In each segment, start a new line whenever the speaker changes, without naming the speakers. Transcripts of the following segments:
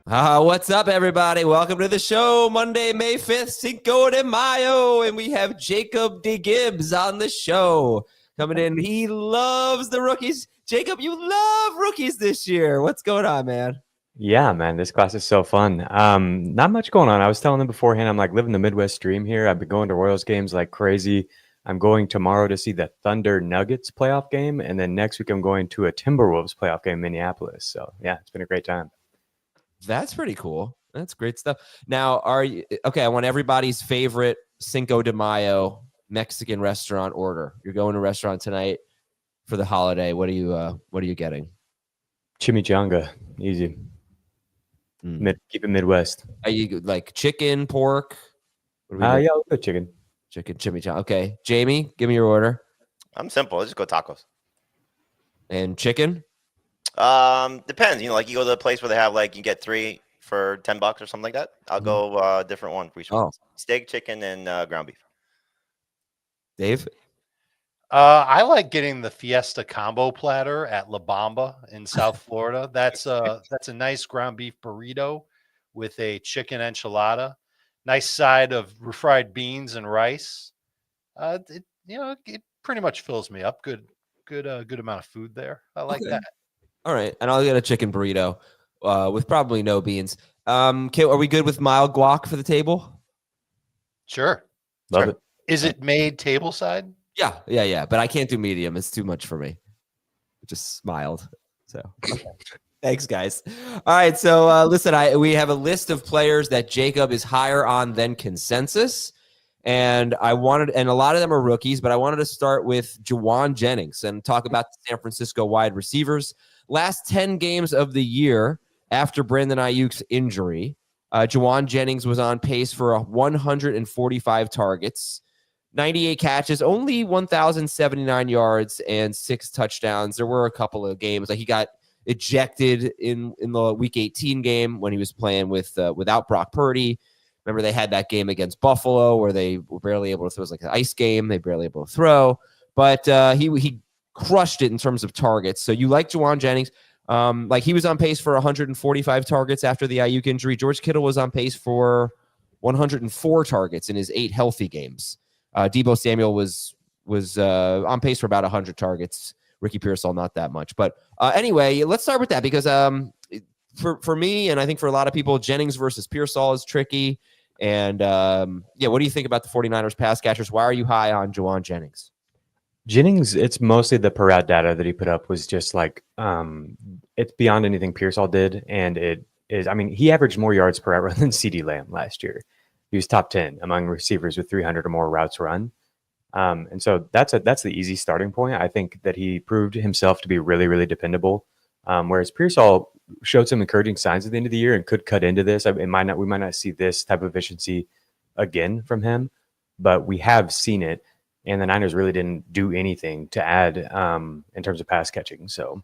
What's up, everybody? Welcome to the show. Monday, May 5th, Cinco de Mayo, and we have Jacob D. Gibbs on the show coming in. He loves the rookies. Jacob, you love rookies this year. What's going on, man?
Yeah, man, this class is so fun. Not much going on. I was telling them beforehand, I'm like living the Midwest dream here. I've been going to Royals games like crazy. I'm going tomorrow to see the Thunder Nuggets playoff game, and then next week I'm going to a Timberwolves playoff game in Minneapolis. So yeah, it's been a great time.
That's pretty cool. That's great stuff. Now, are you okay? I want everybody's favorite Cinco de Mayo Mexican restaurant order. You're going to a restaurant tonight for the holiday. What are you getting?
Chimichanga, easy. Keep it Midwest.
Are you like chicken, pork?
Yeah, I'll go chicken.
Chicken chimichanga. Okay, Jamie, give me your order.
I'm simple. Let's just go tacos.
And chicken?
Depends. Like you go to the place where they have like you get 3 for $10 or something like that. I'll go different one for each one. Steak, chicken, and ground beef.
Dave?
I like getting the Fiesta combo platter at La Bamba in South Florida. That's a nice ground beef burrito with a chicken enchilada, nice side of refried beans and rice. It pretty much fills me up. Good amount of food there. I like that.
All right, and I'll get a chicken burrito with probably no beans. Okay, are we good with mild guac for the table?
Sure.
Love it.
Is it made table side?
Yeah. But I can't do medium. It's too much for me. Just mild. So thanks, guys. All right. So listen, we have a list of players that Jacob is higher on than consensus. And a lot of them are rookies, but I wanted to start with Jauan Jennings and talk about the San Francisco wide receivers. Last 10 games of the year after Brandon Ayuk's injury, Jauan Jennings was on pace for 145 targets, 98 catches, only 1,079 yards, and 6 touchdowns. There were a couple of games like he got ejected in the Week 18 game when he was playing without Brock Purdy. Remember, they had that game against Buffalo where they were barely able to throw. It was like an ice game. They barely able to throw. But he crushed it in terms of targets. So you like Jauan Jennings. Like he was on pace for 145 targets after the Ayuk injury. George Kittle was on pace for 104 targets in his 8 healthy games. Deebo Samuel was on pace for about 100 targets. Ricky Pearsall, not that much. But anyway, let's start with that because for me, and I think for a lot of people, Jennings versus Pearsall is tricky. And what do you think about the 49ers pass catchers? Why are you high on Jauan Jennings?
Jennings, it's mostly the per route data that he put up was just like it's beyond anything Pearsall did. And it is, I mean, he averaged more yards per route than CeeDee Lamb last year. He was top 10 among receivers with 300 or more routes run. And so that's the easy starting point. I think that he proved himself to be really, really dependable. Whereas Pearsall showed some encouraging signs at the end of the year and could cut into this. We might not see this type of efficiency again from him, but we have seen it. And the Niners really didn't do anything to add in terms of pass catching. So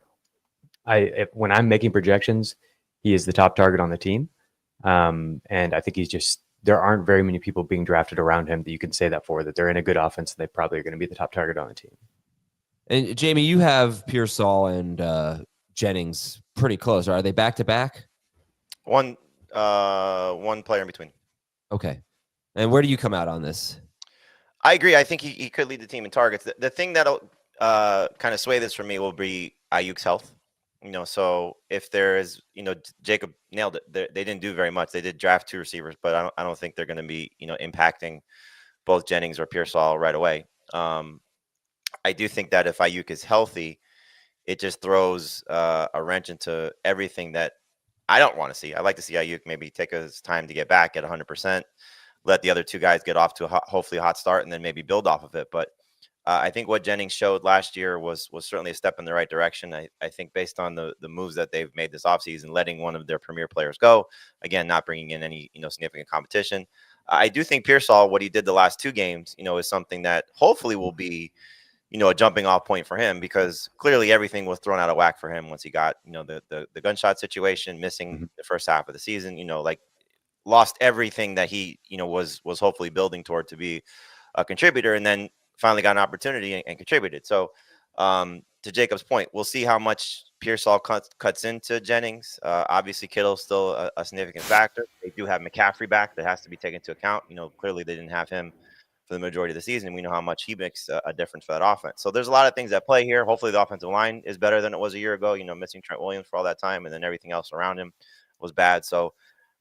when I'm making projections, he is the top target on the team. And I think there aren't very many people being drafted around him that you can say that for, that they're in a good offense. They probably are going to be the top target on the team.
And Jamie, you have Pearsall and Jennings pretty close. Are they back to back?
One player in between.
Okay. And where do you come out on this?
I agree. I think he could lead the team in targets. The thing that'll kind of sway this for me will be Ayuk's health. So if there is, Jacob nailed it. They didn't do very much. They did draft 2 receivers, but I don't think they're going to be, impacting both Jennings or Pearsall right away. I do think that if Ayuk is healthy, it just throws a wrench into everything that I don't want to see. I like to see Ayuk maybe take his time to get back at 100%, let the other 2 guys get off to hopefully a hot start, and then maybe build off of it. But I think what Jennings showed last year was certainly a step in the right direction. I think based on the moves that they've made this offseason, letting one of their premier players go, again, not bringing in any significant competition. I do think Pearsall, what he did the last 2 games, is something that hopefully will be a jumping off point for him, because clearly everything was thrown out of whack for him once he got the gunshot situation, missing the first half of the season. Lost everything that he was hopefully building toward to be a contributor, and then finally got an opportunity and contributed. So to Jacob's point, we'll see how much Pearsall cuts into Jennings. Obviously, Kittle's still a significant factor. They do have McCaffrey back. That has to be taken into account. Clearly they didn't have him for the majority of the season. We know how much he makes a difference for that offense. So there's a lot of things at play here. Hopefully the offensive line is better than it was a year ago, missing Trent Williams for all that time, and then everything else around him was bad. So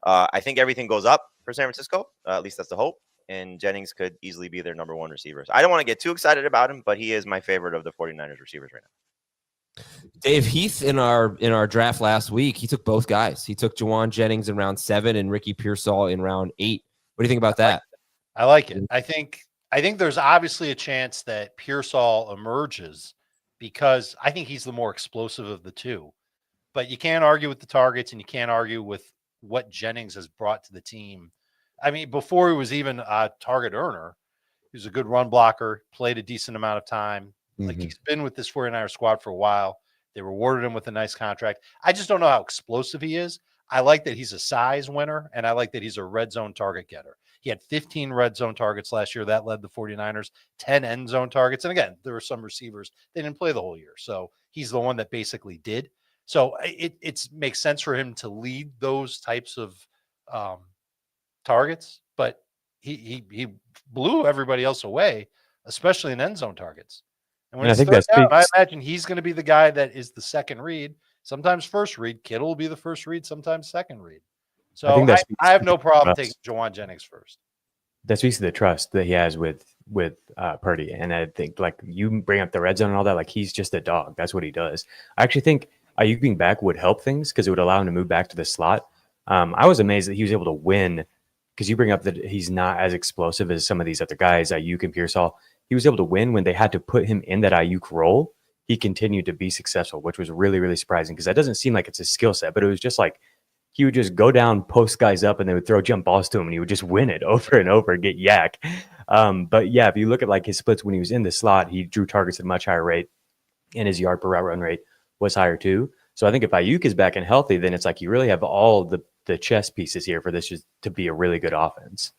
I think everything goes up for San Francisco. At least that's the hope. And Jennings could easily be their number one receiver. So I don't want to get too excited about him, but he is my favorite of the 49ers receivers right now.
Dave Heath in our draft last week, he took both guys. He took Jauan Jennings in round 7 and Ricky Pearsall in round 8. What do you think about that?
I like it. I think there's obviously a chance that Pearsall emerges because I think he's the more explosive of the two. But you can't argue with the targets and you can't argue with what Jennings has brought to the team. I mean, before he was even a target earner, he was a good run blocker, played a decent amount of time. Like he's been with this 49er squad for a while. They rewarded him with a nice contract. I just don't know how explosive he is. I like that he's a size winner, and I like that he's a red zone target getter. He had 15 red zone targets last year. That led the 49ers, 10 end zone targets. And again, there were some receivers. They didn't play the whole year. So he's the one that basically did. So it makes sense for him to lead those types of targets, but he blew everybody else away, especially in end zone targets. And when I imagine he's going to be the guy that is the second read, sometimes first read. Kittle will be the first read, sometimes second read. So I have no problem taking Jauan Jennings first.
That speaks to the trust that he has with Purdy. And I think, like, you bring up the red zone and all that, like, he's just a dog. That's what he does. I actually think Ayuk being back would help things because it would allow him to move back to the slot. I was amazed that he was able to win because you bring up that he's not as explosive as some of these other guys, Ayuk and Pearsall. He was able to win when they had to put him in that Ayuk role. He continued to be successful, which was really, really surprising because that doesn't seem like it's a skill set, but it was just like he would just go down, post guys up, and they would throw jump balls to him, and he would just win it over and over, get yak. But yeah, if you look at like his splits when he was in the slot, he drew targets at a much higher rate, and his yard per route run rate was higher too. So I think if Ayuk is back and healthy, then it's like you really have all the chess pieces here for this just to be a really good offense.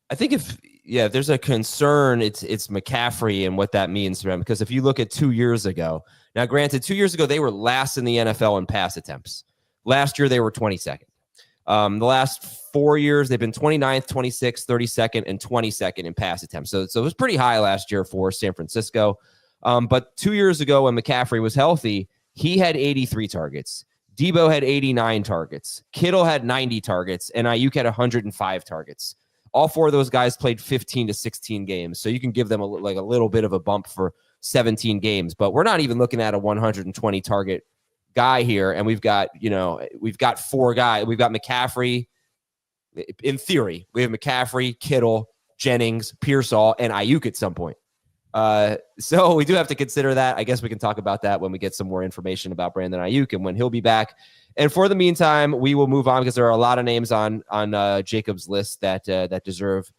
I think if there's a concern, it's McCaffrey and what that means for him. Because if you look at 2 years ago, now granted, 2 years ago they were last in the NFL in pass attempts. Last year they were 22nd. The last 4 years they've been 29th, 26th, 32nd, and 22nd in pass attempts. So it was pretty high last year for San Francisco. But 2 years ago when McCaffrey was healthy, he had 83 targets. Debo had 89 targets. Kittle had 90 targets, and Ayuk had 105 targets. All four of those guys played 15 to 16 games. So you can give them a little bit of a bump for 17 games, but we're not even looking at a 120 target guy here. And we've got four guys. We've got McCaffrey. In theory, we have McCaffrey, Kittle, Jennings, Pearsall, and Ayuk at some point. So we do have to consider that. I guess we can talk about that when we get some more information about Brandon Ayuk and when he'll be back. And for the meantime, we will move on because there are a lot of names on Jacob's list that deserve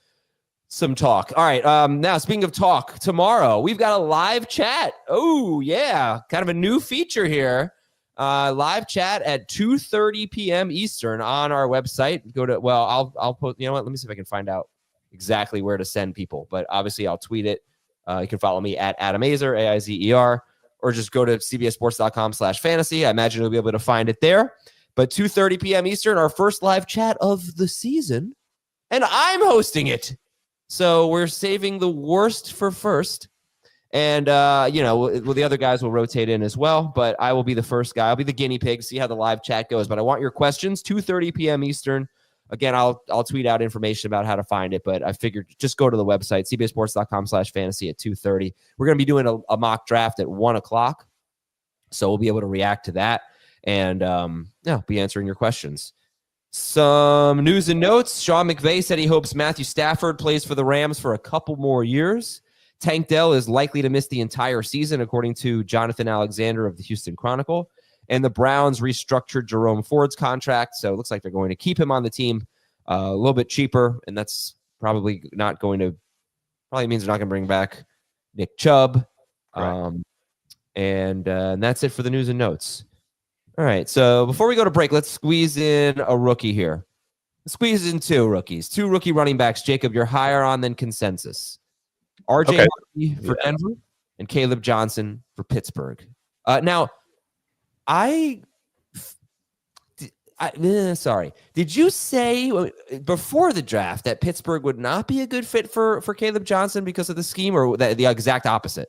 some talk. All right. Now, speaking of talk, tomorrow we've got a live chat. Oh, yeah. Kind of a new feature here. Live chat at 2:30 p.m. Eastern on our website. I'll put, you know what? Let me see if I can find out exactly where to send people. But obviously, I'll tweet it. You can follow me at Adam Aizer, AIZER, or just go to cbssports.com/fantasy. I imagine you'll be able to find it there. But 2:30 p.m. Eastern, our first live chat of the season, and I'm hosting it. So we're saving the worst for first. And, the other guys will rotate in as well, but I will be the first guy. I'll be the guinea pig, see how the live chat goes. But I want your questions, 2:30 p.m. Eastern. Again, I'll tweet out information about how to find it, but I figured just go to the website, cbssports.com/fantasy at 2:30. We're going to be doing a mock draft at 1 o'clock, so we'll be able to react to that and be answering your questions. Some news and notes. Sean McVay said he hopes Matthew Stafford plays for the Rams for a couple more years. Tank Dell is likely to miss the entire season, according to Jonathan Alexander of the Houston Chronicle. And the Browns restructured Jerome Ford's contract, so it looks like they're going to keep him on the team a little bit cheaper, and that's probably means they're not going to bring back Nick Chubb. And that's it for the news and notes. All right, so before we go to break, let's squeeze in a rookie here. Let's squeeze in two rookies, two rookie running backs. Jacob, you're higher on than consensus. RJ Harvey for Denver. and Kaleb Johnson for Pittsburgh. Now, sorry. Did you say before the draft that Pittsburgh would not be a good fit for Kaleb Johnson because of the scheme, or the exact opposite?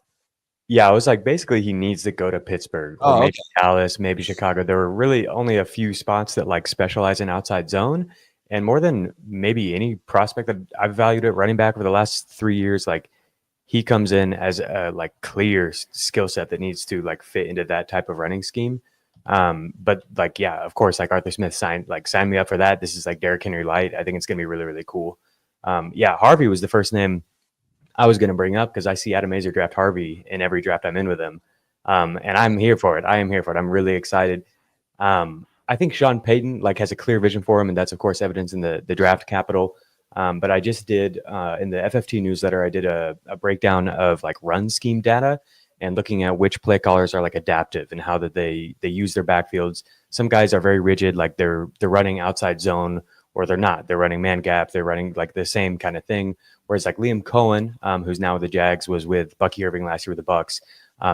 Yeah, I was like, basically, he needs to go to Pittsburgh or maybe Dallas, maybe Chicago. There were really only a few spots that like specialize in outside zone, and more than maybe any prospect that I've valued at running back over the last 3 years, like he comes in as a like clear skill set that needs to like fit into that type of running scheme. But like, yeah, of course, like Arthur Smith signed me up for that. This is like Derrick Henry light. I think it's gonna be really, really cool. Yeah, Harvey was the first name I was going to bring up because I see Adam Azer draft Harvey in every draft I'm in with him. And I'm here for it. I am here for it. I'm really excited. I think Sean Payton like has a clear vision for him, and that's of course evidence in the draft capital. But I just did in the FFT newsletter, I did a breakdown of like run scheme data and looking at which play callers are like adaptive and how that they use their backfields. Some guys are very rigid, like they're running outside zone, or they're not. They're running man gap. They're running like the same kind of thing. Whereas like Liam Cohen, who's now with the Jags, was with Bucky Irving last year with the Bucks,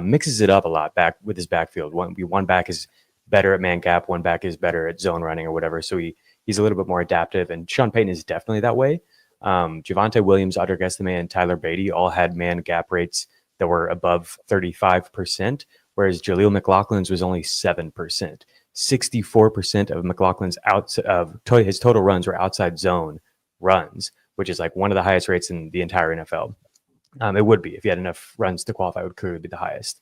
mixes it up a lot back with his backfield. One back is better at man gap, one back is better at zone running or whatever. So he's a little bit more adaptive. And Sean Payton is definitely that way. Javonte Williams, Audric Estime, and Tyler Beatty all had man gap rates that were above 35%, whereas Jaleel McLaughlin's was only 7%. 64% of McLaughlin's his total runs were outside zone runs, which is like one of the highest rates in the entire NFL. It would be if you had enough runs to qualify, it would clearly be the highest.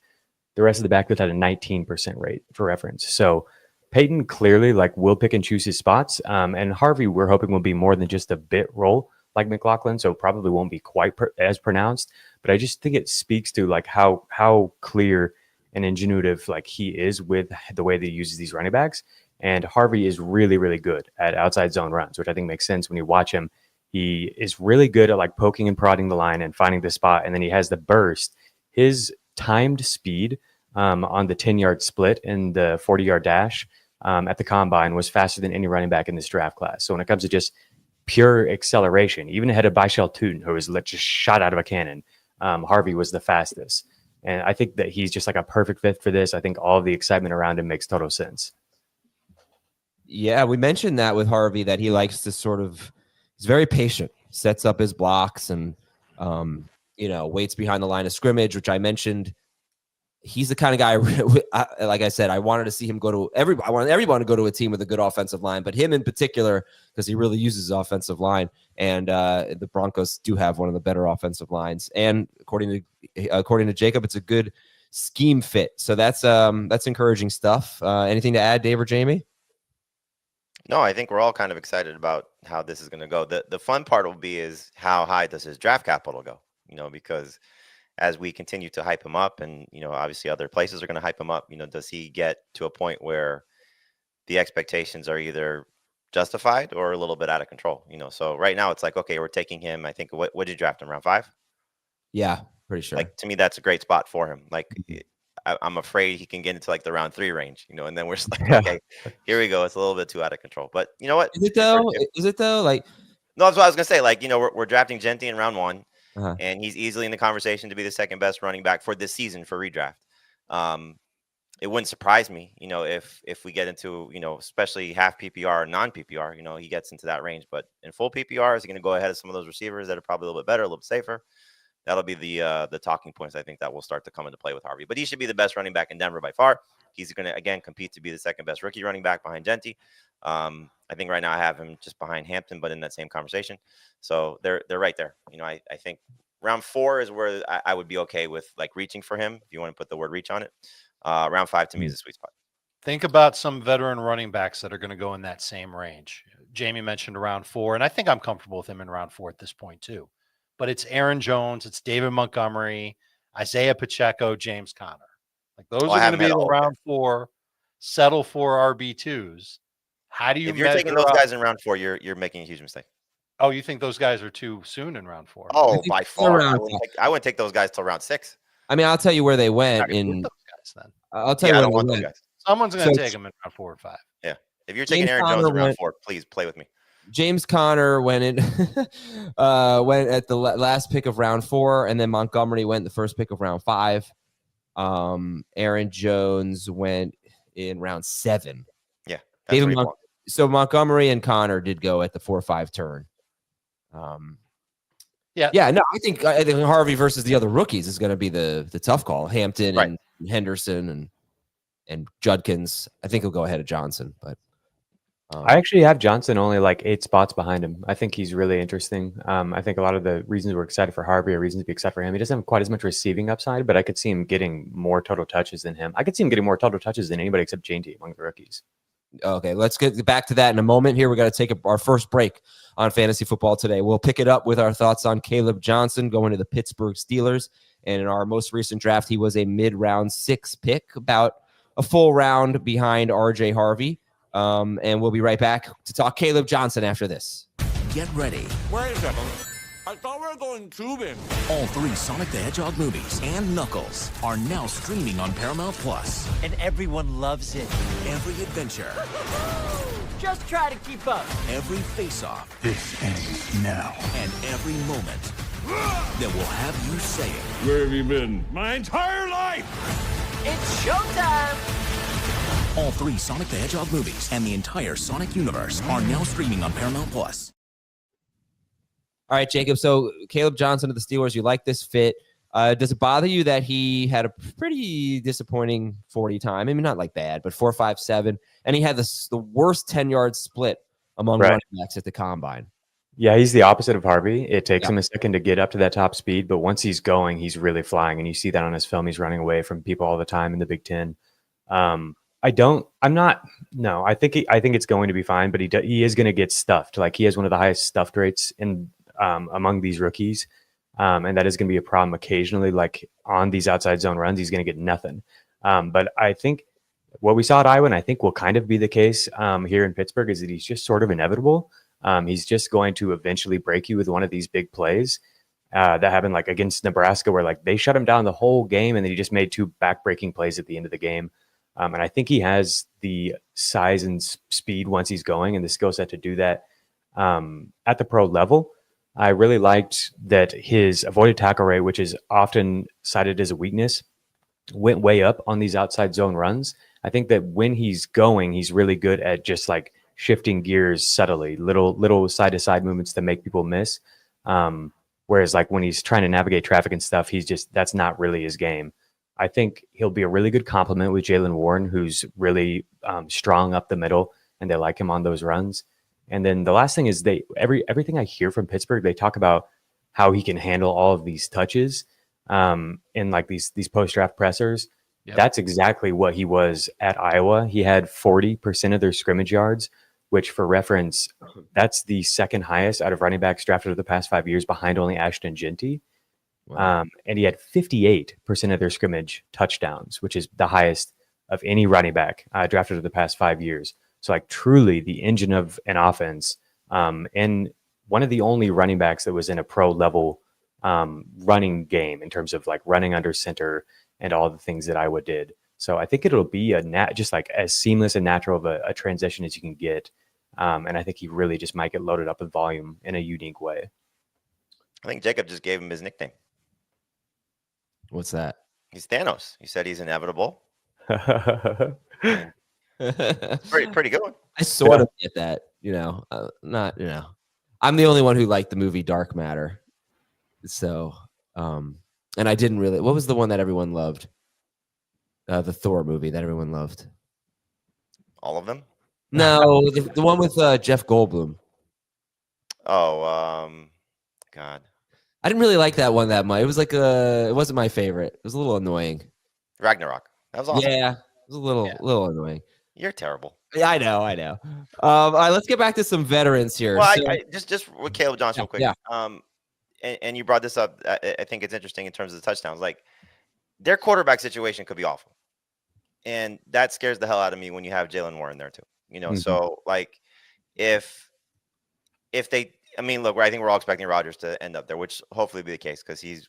The rest of the backfield had a 19% rate for reference. So Peyton clearly like will pick and choose his spots. And Harvey, we're hoping will be more than just a bit role like McLaughlin, so probably won't be quite as pronounced. But I just think it speaks to like how clear and ingenuitive like he is with the way that he uses these running backs. And Harvey is really, really good at outside zone runs, which I think makes sense when you watch him. He is really good at like poking and prodding the line and finding the spot. And then he has the burst. His timed speed on the 10-yard split and the 40-yard dash at the combine was faster than any running back in this draft class. So when it comes to just pure acceleration, even ahead of Byshell Tootin, who was just shot out of a cannon, Harvey was the fastest. And I think that he's just like a perfect fit for this. I think all of the excitement around him makes total sense.
Yeah, we mentioned that with Harvey, that he likes to he's very patient, sets up his blocks and, waits behind the line of scrimmage, which I mentioned. He's the kind of guy, like I said, I wanted to see him I wanted everyone to go to a team with a good offensive line, but him in particular, because he really uses his offensive line. And the Broncos do have one of the better offensive lines. And according to Jacob, it's a good scheme fit. So that's encouraging stuff. Anything to add, Dave or Jamie?
No, I think we're all kind of excited about how this is going to go. The fun part will be is how high does his draft capital go? Because as we continue to hype him up, and obviously other places are going to hype him up, does he get to a point where the expectations are either justified or a little bit out of control? So right now it's like, okay, we're taking him. I think what did you draft him, round 5?
Yeah, pretty sure.
Like, to me, that's a great spot for him. Like, I'm afraid he can get into like the round 3 range, and then we're just like, okay, here we go. It's a little bit too out of control. But you know what?
Is it though? Like,
no, that's what I was gonna say. Like, we're drafting Genty in round 1, and he's easily in the conversation to be the second best running back for this season for redraft. It wouldn't surprise me, if we get into, especially half PPR or non PPR, he gets into that range. But in full PPR, is he going to go ahead of some of those receivers that are probably a little bit better, a little bit safer? That'll be the talking points I think that will start to come into play with Harvey. But he should be the best running back in Denver by far. He's going to, again, compete to be the second best rookie running back behind Genty. I think right now I have him just behind Hampton, but in that same conversation. So they're right there. I think round 4 is where I would be okay with like reaching for him, if you want to put the word reach on it. Round 5 to me is a sweet spot.
Think about some veteran running backs that are going to go in that same range. Jamie mentioned round 4, and I think I'm comfortable with him in round 4 at this point too. But it's Aaron Jones, it's David Montgomery, Isaiah Pacheco, James Conner. Like those are going to be the round 4, settle for RB2s. How do you?
If you're taking those guys in round 4, you're making a huge mistake.
Oh, you think those guys are too soon in round 4?
Oh, by far. I wouldn't take those guys till round 6.
I mean, I'll tell you where they went in.
Those guys, then.
I'll tell you where they went.
Someone's going to take them in round 4 or 5.
Yeah. If you're taking Aaron Jones in round 4, please play with me.
James Conner went in, went at the last pick of round 4, and then Montgomery went the first pick of round 5. Aaron Jones went in round 7.
Yeah, that's where he belongs.
So Montgomery and Conner did go at the 4-5 turn. Yeah. No, I think Harvey versus the other rookies is going to be the tough call. Hampton and Henderson and Judkins. I think he'll go ahead of Johnson, but
I actually have Johnson only like 8 spots behind him. I think he's really interesting. I think a lot of the reasons we're excited for Harvey are reasons to be excited for him. He doesn't have quite as much receiving upside, but I could see him getting more total touches than him. I could see him getting more total touches than anybody except J&T among the rookies.
Okay, let's get back to that in a moment. Here, we got to take our first break on fantasy football today. We'll pick it up with our thoughts on Kaleb Johnson going to the Pittsburgh Steelers. And in our most recent draft, he was a mid-round 6 pick, about a full round behind RJ Harvey. And we'll be right back to talk Kaleb Johnson after this.
Get ready.
Wait a second. I thought we were going tubing.
All 3 Sonic the Hedgehog movies and Knuckles are now streaming on Paramount Plus.
And everyone loves it.
Every adventure.
Just try to keep up.
Every face-off.
This ends now.
And every moment that will have you saying,
Where have you been? My entire life!
It's showtime!
all 3 Sonic the Hedgehog movies and the entire Sonic universe are now streaming on Paramount Plus.
All right, Jacob. So Kaleb Johnson of the Steelers, you like this fit. Does it bother you that he had a pretty disappointing 40 time? I mean, not like bad, but 4.57. And he had the worst 10-yard split among running backs at the combine.
Yeah, he's the opposite of Harvey. It takes him a second to get up to that top speed, but once he's going, he's really flying. And you see that on his film. He's running away from people all the time in the Big Ten. I think it's going to be fine, but he is going to get stuffed. Like, he has one of the highest stuffed rates in among these rookies. And that is going to be a problem occasionally. Like, on these outside zone runs, he's going to get nothing. But I think what we saw at Iowa, and I think will kind of be the case here in Pittsburgh, is that he's just sort of inevitable. He's just going to eventually break you with one of these big plays that happened like against Nebraska, where like they shut him down the whole game, and then he just made 2 back-breaking plays at the end of the game. And I think he has the size and speed once he's going and the skill set to do that at the pro level. I really liked that his avoided tackle rate, which is often cited as a weakness, went way up on these outside zone runs. I think that when he's going, he's really good at just like shifting gears subtly, little side-to-side movements that make people miss. Whereas like when he's trying to navigate traffic and stuff, that's not really his game. I think he'll be a really good complement with Jaylen Warren, who's really strong up the middle, and they like him on those runs. And then the last thing is everything I hear from Pittsburgh, they talk about how he can handle all of these touches in like these post-draft pressers. Yep. That's exactly what he was at Iowa. He had 40% of their scrimmage yards, which for reference, that's the second highest out of running backs drafted over the past 5 years, behind only Ashton Jeanty. Wow. And he had 58% of their scrimmage touchdowns, which is the highest of any running back drafted over the past 5 years. So like truly the engine of an offense, and one of the only running backs that was in a pro level running game in terms of like running under center and all the things that Iowa did. So I think it'll be just like as seamless and natural of a transition as you can get. And I think he really just might get loaded up with volume in a unique way.
I think Jacob just gave him his nickname.
What's that?
He's Thanos. He said he's inevitable. pretty good one.
I sort of get that, I'm the only one who liked the movie Dark Matter. So, and I didn't really. What was the one that everyone loved? The Thor movie that everyone loved.
All of them?
No, the one with Jeff Goldblum.
Oh, God.
I didn't really like that one that much. It was like it wasn't my favorite. It was a little annoying.
Ragnarok. That was awesome.
Yeah, it was a little annoying.
You're terrible.
Yeah, I know. All right, let's get back to some veterans here.
Well, I just with Kaleb Johnson real quick.
Yeah.
And you brought this up. I think it's interesting in terms of the touchdowns. Like, their quarterback situation could be awful, and that scares the hell out of me when you have Jaylen Warren there too. Mm-hmm. So like if they, I mean, look, I think we're all expecting Rodgers to end up there, which hopefully will be the case because he's,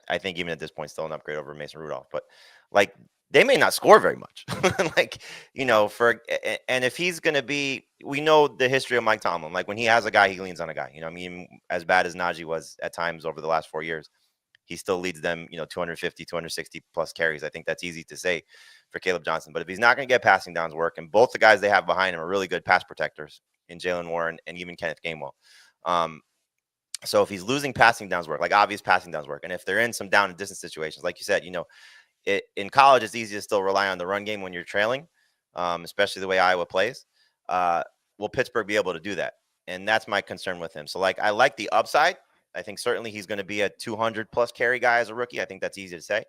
I think even at this point, still an upgrade over Mason Rudolph. But like they may not score very much. Like, and if he's going to be, we know the history of Mike Tomlin. Like when he has a guy, he leans on a guy. I mean, as bad as Najee was at times over the last 4 years, he still leads them, 250, 260 plus carries. I think that's easy to say for Kaleb Johnson. But if he's not going to get passing downs work, and both the guys they have behind him are really good pass protectors in Jalen Warren and even Kenneth Gainwell. So if he's losing passing downs work, like obvious passing downs work, and if they're in some down and distance situations, like you said, in college, it's easy to still rely on the run game when you're trailing, especially the way Iowa plays. Will Pittsburgh be able to do that? And that's my concern with him. So, like, I like the upside. I think certainly he's going to be a 200-plus carry guy as a rookie. I think that's easy to say.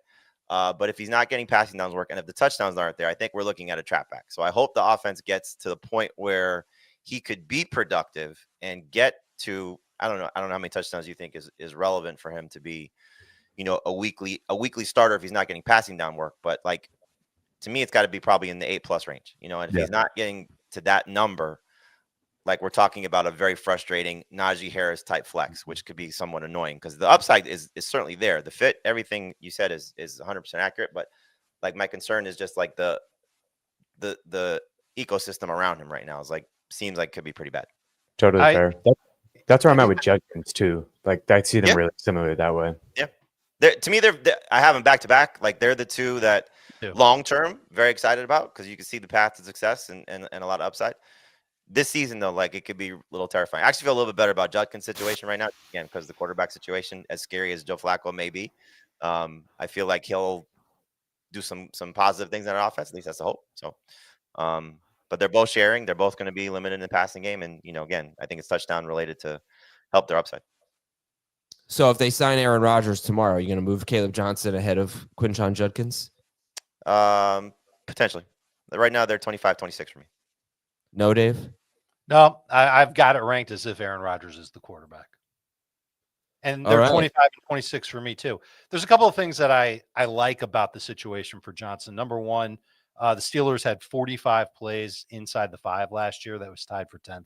But if he's not getting passing downs work and if the touchdowns aren't there, I think we're looking at a trap back. So I hope the offense gets to the point where he could be productive and get to, I don't know how many touchdowns you think is relevant for him to be, a weekly starter if he's not getting passing down work. But like, to me, it's got to be probably in the 8+ range, and if he's not getting to that number, like we're talking about a very frustrating Najee Harris type flex, which could be somewhat annoying because the upside is certainly there. The fit, everything you said is 100% accurate. But like my concern is just like the ecosystem around him right now seems like could be pretty bad.
Totally fair. That's where I'm at with Judkins too. Like I see them really similar that way.
Yeah. To me, I have them back to back. Like they're the two that long term very excited about because you can see the path to success and a lot of upside. This season, though, like it could be a little terrifying. I actually feel a little bit better about Judkins' situation right now, again, because the quarterback situation, as scary as Joe Flacco may be, I feel like he'll do some positive things in our offense. At least that's the hope. So, but they're both sharing. They're both going to be limited in the passing game, and again, I think it's touchdown related to help their upside.
So, if they sign Aaron Rodgers tomorrow, are you going to move Kaleb Johnson ahead of Quinshon Judkins?
Potentially. Right now, they're 25-26 for me.
No, Dave?
No, I've got it ranked as if Aaron Rodgers is the quarterback. And they're 25-26 for me, too. There's a couple of things that I like about the situation for Johnson. Number one, the Steelers had 45 plays inside the 5 last year. That was tied for 10th.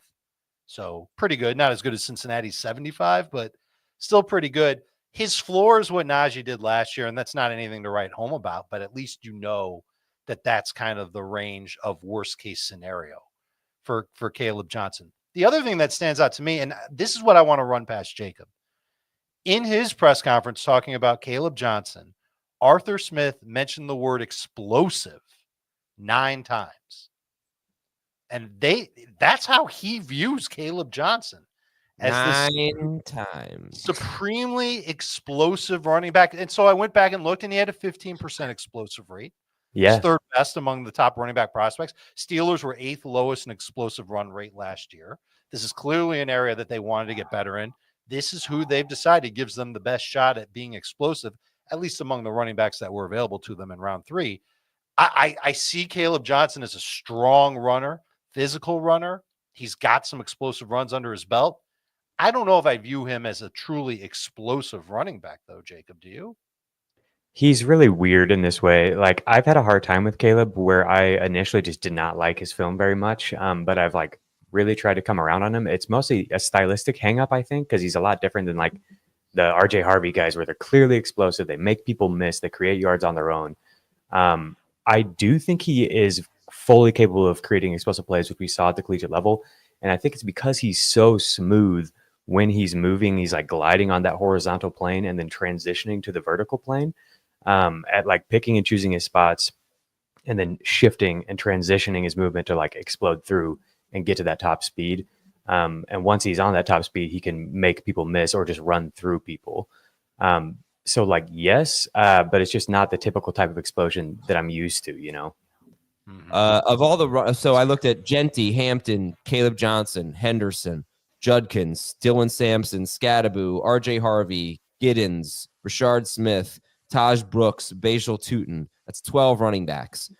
So pretty good. Not as good as Cincinnati's 75, but still pretty good. His floor is what Najee did last year, and that's not anything to write home about, but at least that's kind of the range of worst-case scenario for Kaleb Johnson. The other thing that stands out to me, and this is what I want to run past Jacob. In his press conference talking about Kaleb Johnson, Arthur Smith mentioned the word explosive 9 times. And that's how he views Kaleb Johnson. As
9 times.
Supremely explosive running back. And so I went back and looked, and he had a 15% explosive rate.
Yeah.
He's third best among the top running back prospects. Steelers were 8th lowest in explosive run rate last year. This is clearly an area that they wanted to get better in. This is who they've decided gives them the best shot at being explosive, at least among the running backs that were available to them in round 3. I see Kaleb Johnson as a strong runner, physical runner. He's got some explosive runs under his belt. I don't know if I view him as a truly explosive running back, though, Jacob. Do you?
He's really weird in this way. Like I've had a hard time with Kaleb where I initially just did not like his film very much. But I've really tried to come around on him. It's mostly a stylistic hang up, I think, because he's a lot different than like the RJ Harvey guys where they're clearly explosive. They make people miss. They create yards on their own. I do think he is fully capable of creating explosive plays, which we saw at the collegiate level. And I think it's because he's so smooth when he's moving. He's like gliding on that horizontal plane and then transitioning to the vertical plane. At like picking and choosing his spots and then shifting and transitioning his movement to like explode through and get to that top speed. And once he's on that top speed, he can make people miss or just run through people. So like, yes, but it's just not the typical type of explosion that I'm used to,
Of all so I looked at Genty, Hampton, Kaleb Johnson, Henderson, Judkins, Dylan Sampson, Scadaboo, RJ Harvey, Giddens, Rashard Smith, Taj Brooks, Bajal Tootin. That's 12 running backs.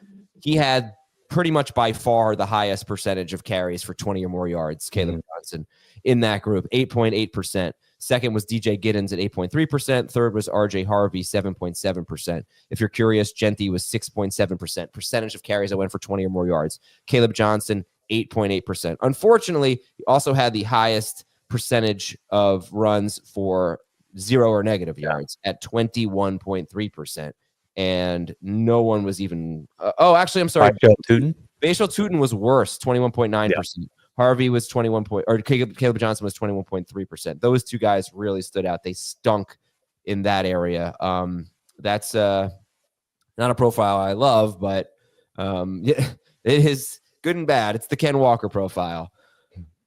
He had pretty much by far the highest percentage of carries for 20 or more yards, Kaleb Johnson, in that group, 8.8%. Second was DJ Giddens at 8.3%. Third was RJ Harvey, 7.7%. If you're curious, Genty was 6.7%. Percentage of carries that went for 20 or more yards. Kaleb Johnson, 8.8%. Unfortunately, he also had the highest percentage of runs for 0 or negative yards at 21.3%. and no one was even. Actually, I'm sorry. Bashal Tootin was worse, 21.9%. Harvey was 21 point, or Kaleb Johnson was 21.3%. Those two guys really stood out. They stunk in that area. That's not a profile I love, but yeah, it is good and bad. It's the Ken Walker profile,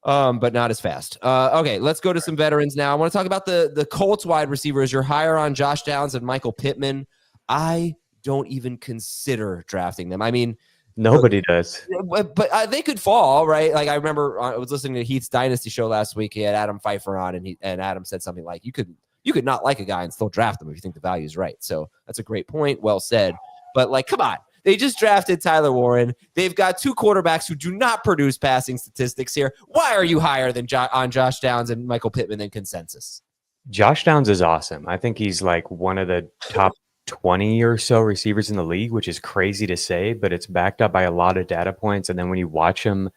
but not as fast. Okay, let's go to some veterans now. I want to talk about the Colts wide receivers. You're higher on Josh Downs and Michael Pittman. I don't even consider drafting them. I mean,
nobody does.
But they could fall, right? Like I remember I was listening to Heath's Dynasty show last week. He had Adam Pfeiffer on, and Adam said something like, "You could not like a guy and still draft them if you think the value is right." So that's a great point. Well said. But like, come on. They just drafted Tyler Warren. They've got two quarterbacks who do not produce passing statistics here. Why are you higher than on Josh Downs and Michael Pittman than consensus?
Josh Downs is awesome. I think he's like one of the top 20 or so receivers in the league, which is crazy to say, but it's backed up by a lot of data points. And then when you watch him,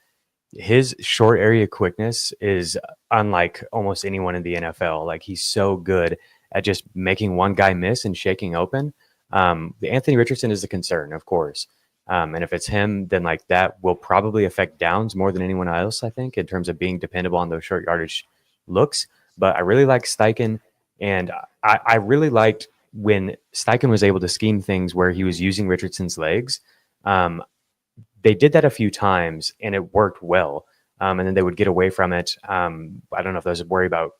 his short area quickness is unlike almost anyone in the NFL. Like he's so good at just making one guy miss and shaking open. The Anthony Richardson is a concern, of course. And if it's him, then like that will probably affect Downs more than anyone else, I think, in terms of being dependable on those short yardage looks. But I really like Steichen, and I really liked when Steichen was able to scheme things where he was using Richardson's legs. They did that a few times and it worked well. And then they would get away from it. I don't know if there's a worry about,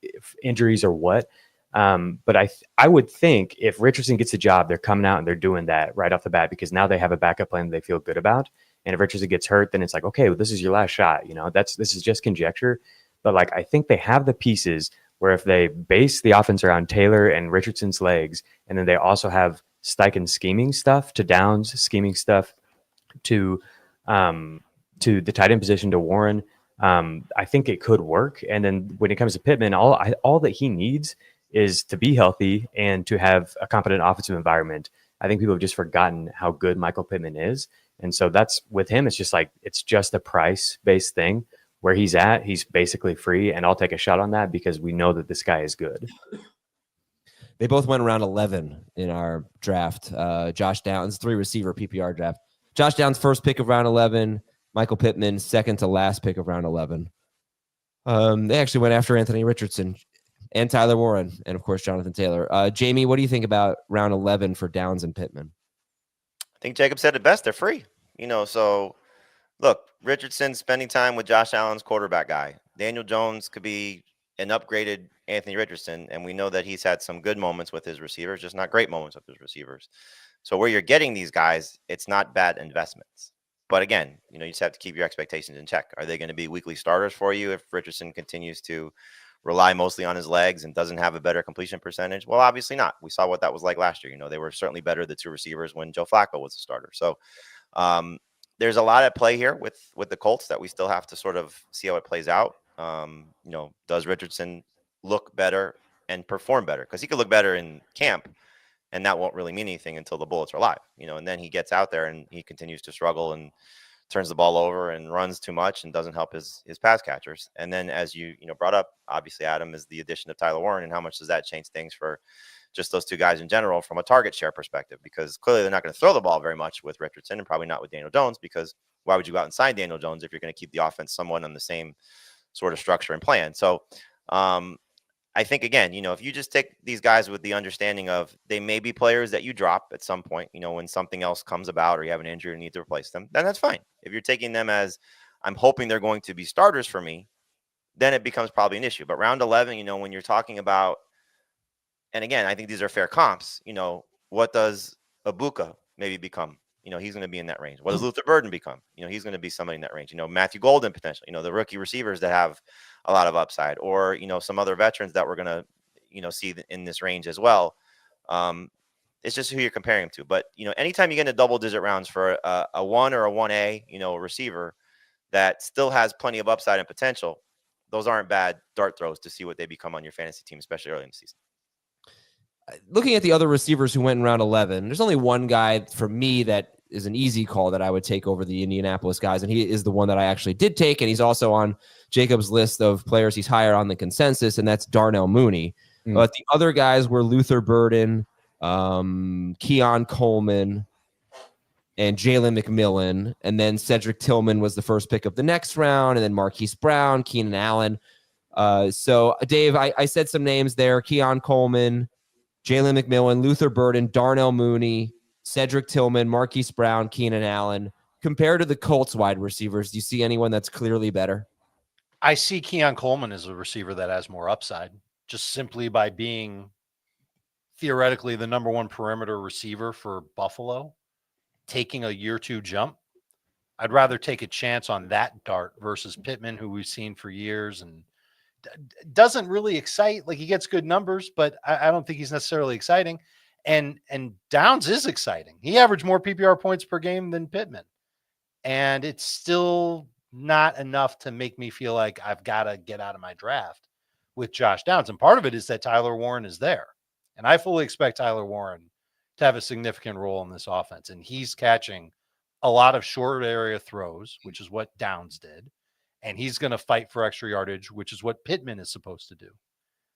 if injuries or what. But I would think if Richardson gets a job, they're coming out and they're doing that right off the bat, because now they have a backup plan they feel good about. And if Richardson gets hurt, then it's like, okay, well, this is your last shot. This is just conjecture. But like, I think they have the pieces where if they base the offense around Taylor and Richardson's legs, and then they also have Steichen scheming stuff to Downs, scheming stuff to the tight end position to Warren, I think it could work. And then when it comes to Pittman, all that he needs is to be healthy and to have a competent offensive environment. I think people have just forgotten how good Michael Pittman is. And so that's with him. It's just a price-based thing. Where he's at, he's basically free, and I'll take a shot on that because we know that this guy is good.
They both went around 11 in our draft. Josh Downs, 3-receiver PPR draft. Josh Downs, first pick of round 11. Michael Pittman, second to last pick of round 11. They actually went after Anthony Richardson and Tyler Warren, and of course Jonathan Taylor. Jamie, what do you think about round 11 for Downs and Pittman?
I think Jacob said it best. They're free. So look, Richardson spending time with Josh Allen's quarterback guy. Daniel Jones could be an upgraded Anthony Richardson, and we know that he's had some good moments with his receivers, just not great moments with his receivers. So where you're getting these guys, it's not bad investments. But again, you just have to keep your expectations in check. Are they going to be weekly starters for you if Richardson continues to rely mostly on his legs and doesn't have a better completion percentage? Well, obviously not. We saw what that was like last year. They were certainly better, the two receivers, when Joe Flacco was a starter. So, there's a lot at play here with the Colts that we still have to sort of see how it plays out. Does Richardson look better and perform better? Because he could look better in camp, and that won't really mean anything until the bullets are live. And then he gets out there and he continues to struggle and turns the ball over and runs too much and doesn't help his pass catchers. And then, as you brought up, obviously, Adam, is the addition of Tyler Warren, and how much does that change things for just those two guys in general from a target share perspective? Because clearly they're not going to throw the ball very much with Richardson, and probably not with Daniel Jones, because why would you go out and sign Daniel Jones if you're going to keep the offense somewhat on the same sort of structure and plan? So I think, again, if you just take these guys with the understanding of they may be players that you drop at some point, when something else comes about or you have an injury and need to replace them, then that's fine. If you're taking them as, I'm hoping they're going to be starters for me, then it becomes probably an issue. But round 11, when you're talking about, and again, I think these are fair comps. What does Ibuka maybe become? He's going to be in that range. What does Luther Burden become? He's going to be somebody in that range. Matthew Golden potentially. The rookie receivers that have a lot of upside, or some other veterans that we're going to see in this range as well. It's just who you're comparing them to. But anytime you get into double-digit rounds for a 1 or a 1A, receiver that still has plenty of upside and potential, those aren't bad dart throws to see what they become on your fantasy team, especially early in the season.
Looking at the other receivers who went in round 11, there's only one guy for me that is an easy call that I would take over the Indianapolis guys, and he is the one that I actually did take, and he's also on Jacob's list of players he's higher on the consensus, and that's Darnell Mooney. But the other guys were Luther Burden, Keon Coleman, and Jalen McMillan. And then Cedric Tillman was the first pick of the next round, and then Marquise Brown, Keenan Allen. So, Dave, I said some names there. Keon Coleman, Jalen McMillan, Luther Burden, Darnell Mooney, Cedric Tillman, Marquise Brown, Keenan Allen. Compared to the Colts wide receivers, do you see anyone that's clearly better?
I see Keon Coleman as a receiver that has more upside, just simply by being theoretically the number one perimeter receiver for Buffalo, taking a year 2 jump. I'd rather take a chance on that dart versus Pittman, who we've seen for years and doesn't really excite. Like, he gets good numbers, but I don't think he's necessarily exciting. And Downs is exciting. He averaged more PPR points per game than Pittman, and it's still not enough to make me feel like I've got to get out of my draft with Josh Downs. And part of it is that Tyler Warren is there, and I fully expect Tyler Warren to have a significant role in this offense. And he's catching a lot of short area throws, which is what Downs did. And he's going to fight for extra yardage, which is what Pittman is supposed to do.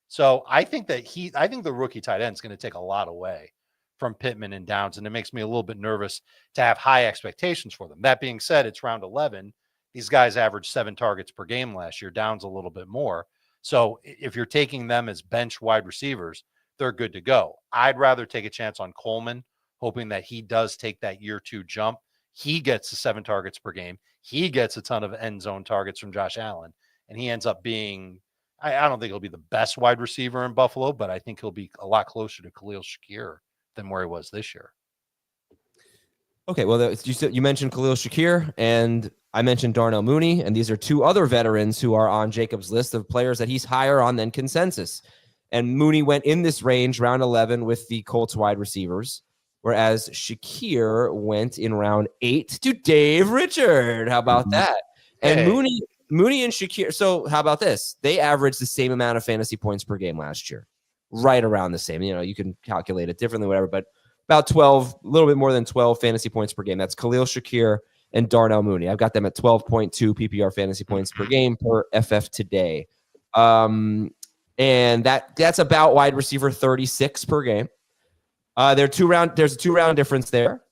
So I think that the rookie tight end is going to take a lot away from Pittman and Downs. And it makes me a little bit nervous to have high expectations for them. That being said, it's round 11. These guys averaged 7 targets per game last year. Downs a little bit more. So if you're taking them as bench wide receivers, they're good to go. I'd rather take a chance on Coleman, hoping that he does take that year 2 jump. He gets the 7 targets per game. He gets a ton of end zone targets from Josh Allen, and he ends up being, I don't think he'll be the best wide receiver in Buffalo, but I think he'll be a lot closer to Khalil Shakir than where he was this year.
Okay, well, you mentioned Khalil Shakir, and I mentioned Darnell Mooney, and these are 2 other veterans who are on Jacob's list of players that he's higher on than consensus. And Mooney went in this range, round 11, with the Colts wide receivers, whereas Shakir went in round 8 to Dave Richard. How about that? And
Hey.
Mooney and Shakir. So how about this? They averaged the same amount of fantasy points per game last year, right around the same. You know, you can calculate it differently, whatever, but about 12, a little bit more than 12 fantasy points per game. That's Khalil Shakir and Darnell Mooney. I've got them at 12.2 PPR fantasy points per game per FF today. And that's about wide receiver 36 per game. There's a 2-round difference there.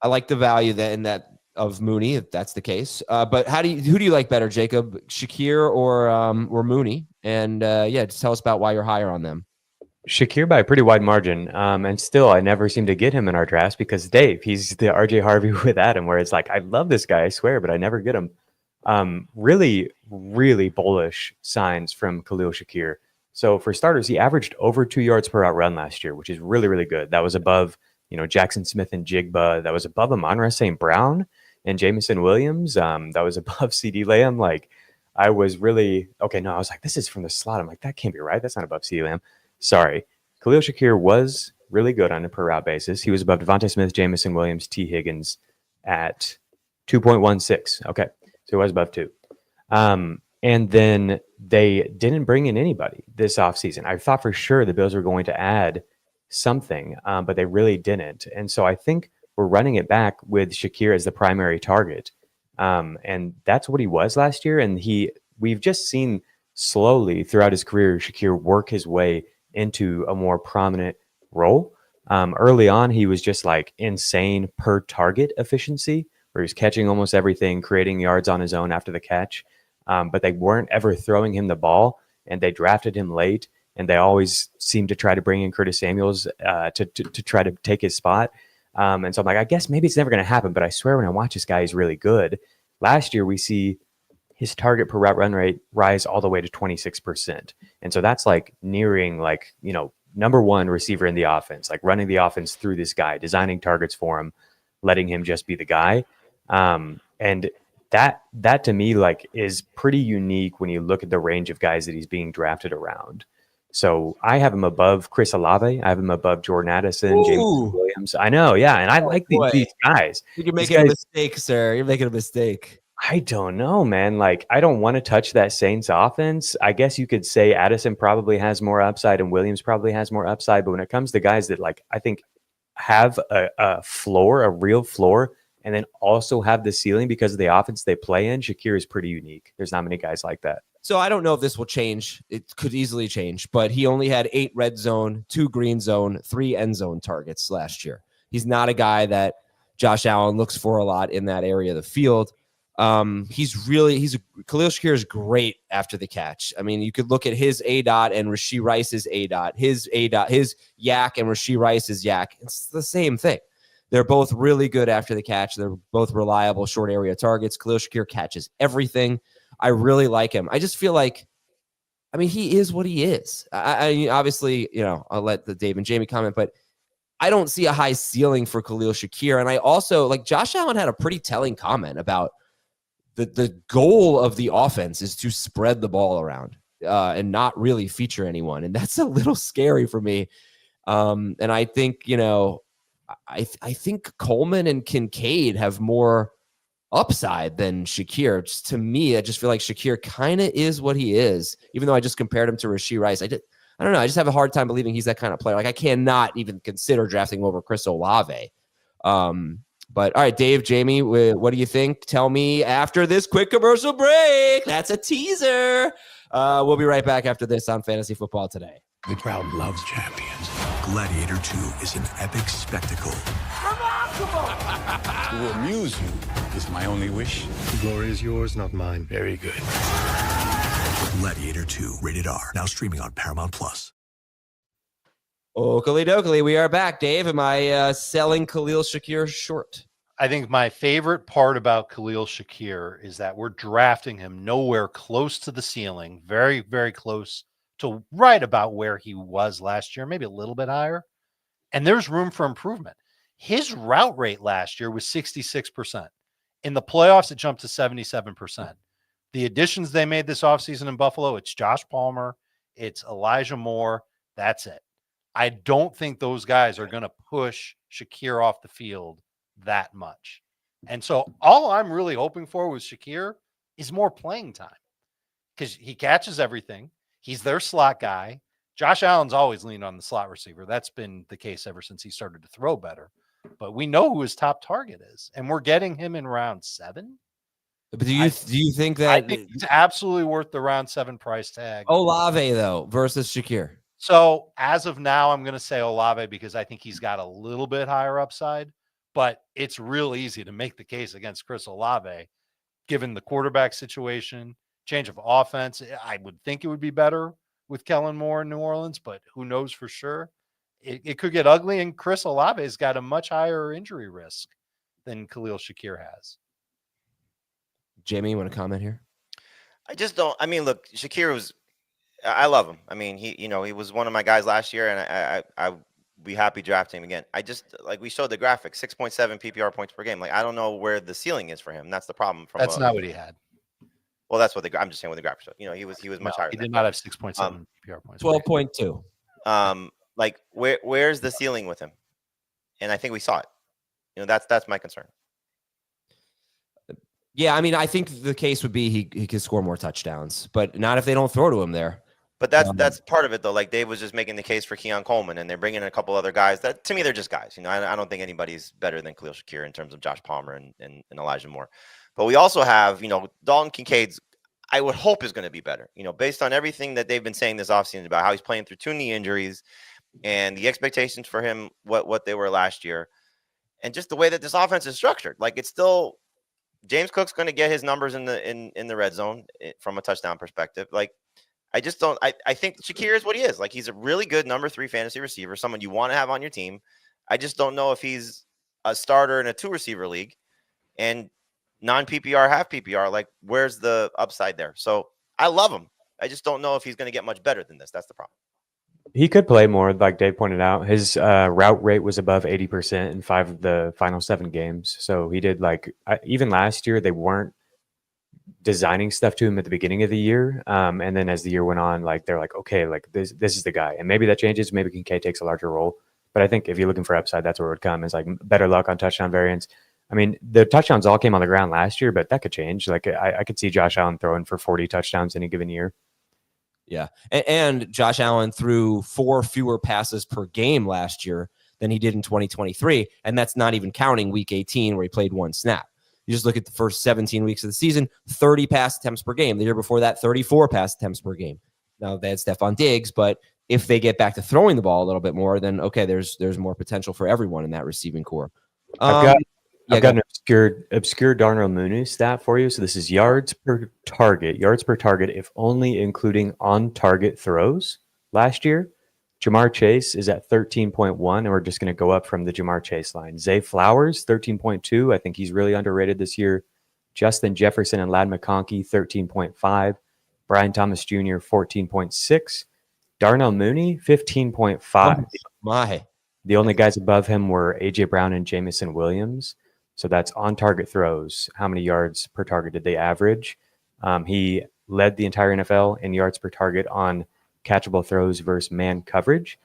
I like the value in that of Mooney, if that's the case. But who do you like better, Jacob? Shakir or Mooney? And just tell us about why you're higher on them.
Shakir by a pretty wide margin. And still, I never seem to get him in our drafts because Dave, he's the RJ Harvey with Adam, where it's like, I love this guy, I swear, but I never get him. Really, really bullish signs from Khalil Shakir. So for starters, he averaged over 2 yards per out run last year, which is really, really good. That was above, Jackson Smith and Jigba. That was above Amon-Ra St. Brown and Jamison Williams. That was above CeeDee Lamb. Like, I was really, I was like, this is from the slot. I'm like, that can't be right. That's not above CeeDee Lamb. Sorry. Khalil Shakir was really good on a per route basis. He was above Devontae Smith, Jamison Williams, T. Higgins at 2.16. Okay. So he was above 2. And then they didn't bring in anybody this offseason. I thought for sure the Bills were going to add something, but they really didn't. And so I think we're running it back with Shakir as the primary target. And that's what he was last year. And we've just seen slowly throughout his career, Shakir work his way into a more prominent role. Early on, he was just like insane per target efficiency, where he's catching almost everything, creating yards on his own after the catch. But they weren't ever throwing him the ball, and they drafted him late, and they always seemed to try to bring in Curtis Samuels to try to take his spot. And so I'm like, I guess maybe it's never going to happen, but I swear when I watch this guy, he's really good. Last year, we see his target per route run rate rise all the way to 26%. And so that's like nearing number one receiver in the offense, like running the offense through this guy, designing targets for him, letting him just be the guy. And that to me is pretty unique when you look at the range of guys that he's being drafted around. So I have him above Chris Olave. I have him above Jordan Addison, James Williams. I know, yeah, and I like these guys.
You're making a mistake, sir. You're making a mistake.
I don't know, man. Like, I don't want to touch that Saints offense. I guess you could say Addison probably has more upside and Williams probably has more upside. But when it comes to guys that I think have a floor, a real floor, and then also have the ceiling because of the offense they play in, Shakir is pretty unique. There's not many guys like that.
So I don't know if this will change. It could easily change, but he only had 8 red zone, 2 green zone, 3 end zone targets last year. He's not a guy that Josh Allen looks for a lot in that area of the field. Khalil Shakir is great after the catch. I mean, you could look at his ADOT and Rashee Rice's ADOT, his yak and Rashee Rice's yak. It's the same thing. They're both really good after the catch. They're both reliable short area targets. Khalil Shakir catches everything. I really like him. I just feel like, I mean, he is what he is. I obviously, I'll let the Dave and Jamie comment, but I don't see a high ceiling for Khalil Shakir. And I also, like, Josh Allen had a pretty telling comment about the goal of the offense is to spread the ball around and not really feature anyone. And that's a little scary for me. And I think, I think Coleman and Kincaid have more upside than Shakir. Just to me, I just feel like Shakir kind of is what he is, even though I just compared him to Rashee Rice. I don't know. I just have a hard time believing he's that kind of player. Like, I cannot even consider drafting over Chris Olave. But all right, Dave, Jamie, what do you think? Tell me after this quick commercial break. That's a teaser. We'll be right back after this on Fantasy Football Today.
The crowd loves champions. Gladiator 2 is an epic spectacle. To amuse you is my only wish.
The glory is yours, not mine.
Very good. Gladiator 2, rated R, now streaming on Paramount+.
Oakley dokley, we are back. Dave, am I selling Khalil Shakir short?
I think my favorite part about Khalil Shakir is that we're drafting him nowhere close to the ceiling, very, very close to right about where he was last year, maybe a little bit higher. And there's room for improvement. His route rate last year was 66%. In the playoffs, it jumped to 77%. The additions they made this offseason in Buffalo, it's Josh Palmer, it's Elijah Moore. That's it. I don't think those guys are going to push Shakir off the field that much. And so all I'm really hoping for with Shakir is more playing time because he catches everything. He's their slot guy. Josh Allen's always leaned on the slot receiver. That's been the case ever since he started to throw better. But we know who his top target is, and we're getting him in round 7.
But do you think that
I think it's absolutely worth the round 7 price tag?
Olave though versus Shakir?
So as of now, I'm going to say Olave because I think he's got a little bit higher upside. But it's real easy to make the case against Chris Olave, given the quarterback situation, change of offense. I would think it would be better with Kellen Moore in New Orleans, but who knows for sure? It could get ugly, and Chris Olave has got a much higher injury risk than Khalil Shakir has.
Jamie, you want to comment here?
I just don't. I mean, look, Shakir was. I love him. I mean, he was one of my guys last year, and I be happy drafting him again. I just, like we showed the graphic, 6.7 PPR points per game. Like, I don't know where the ceiling is for him. That's the problem.
That's not what he had.
Well, that's what I'm just saying what the graphic showed. He was much higher.
He did not have 6.7 PPR points.
12.2.
Like where's the ceiling with him? And I think we saw it. That's my concern.
Yeah, I mean, I think the case would be he could score more touchdowns, but not if they don't throw to him there.
But that's part of it, though. Like, Dave was just making the case for Keon Coleman, and they're bringing in a couple other guys that, to me, they're just guys. I don't think anybody's better than Khalil Shakir in terms of Josh Palmer and Elijah Moore. But we also have, Dalton Kincaid's, I would hope, is going to be better. Based on everything that they've been saying this offseason about how he's playing through 2 knee injuries and the expectations for him, what they were last year, and just the way that this offense is structured. Like, it's still James Cook's going to get his numbers in the red zone from a touchdown perspective. Like, I just don't. I think Shakir is what he is. Like, he's a really good number 3 fantasy receiver, someone you want to have on your team. I just don't know if he's a starter in a 2-receiver league and non-PPR, half PPR. Like, where's the upside there? So I love him. I just don't know if he's going to get much better than this. That's the problem.
He could play more, like Dave pointed out. His route rate was above 80% in 5 of the final 7 games. So he did, even last year, they weren't designing stuff to him at the beginning of the year. And then as the year went on, they're like, okay, this is the guy. And maybe that changes. Maybe Kincaid takes a larger role. But I think if you're looking for upside, that's where it would come, is better luck on touchdown variance. I mean, the touchdowns all came on the ground last year, but that could change. I could see Josh Allen throwing for 40 touchdowns in a given year.
Yeah. And Josh Allen threw 4 fewer passes per game last year than he did in 2023. And that's not even counting week 18 where he played one snap. You just look at the first 17 weeks of the season, 30 pass attempts per game. The year before that, 34 pass attempts per game. Now, they had Stephon Diggs, but if they get back to throwing the ball a little bit more, then, okay, there's more potential for everyone in that receiving core.
I've got an obscure Darnell Mooney stat for you. So this is yards per target if only including on-target throws last year. Jamar Chase is at 13.1, and we're just going to go up from the Jamar Chase line. Zay Flowers, 13.2. I think he's really underrated this year. Justin Jefferson and Ladd McConkey, 13.5. Brian Thomas Jr., 14.6. Darnell Mooney, 15.5.
My.
The only guys above him were A.J. Brown and Jamison Williams. So that's on-target throws. How many yards per target did they average? He led the entire NFL in yards per target on catchable throws versus man coverage.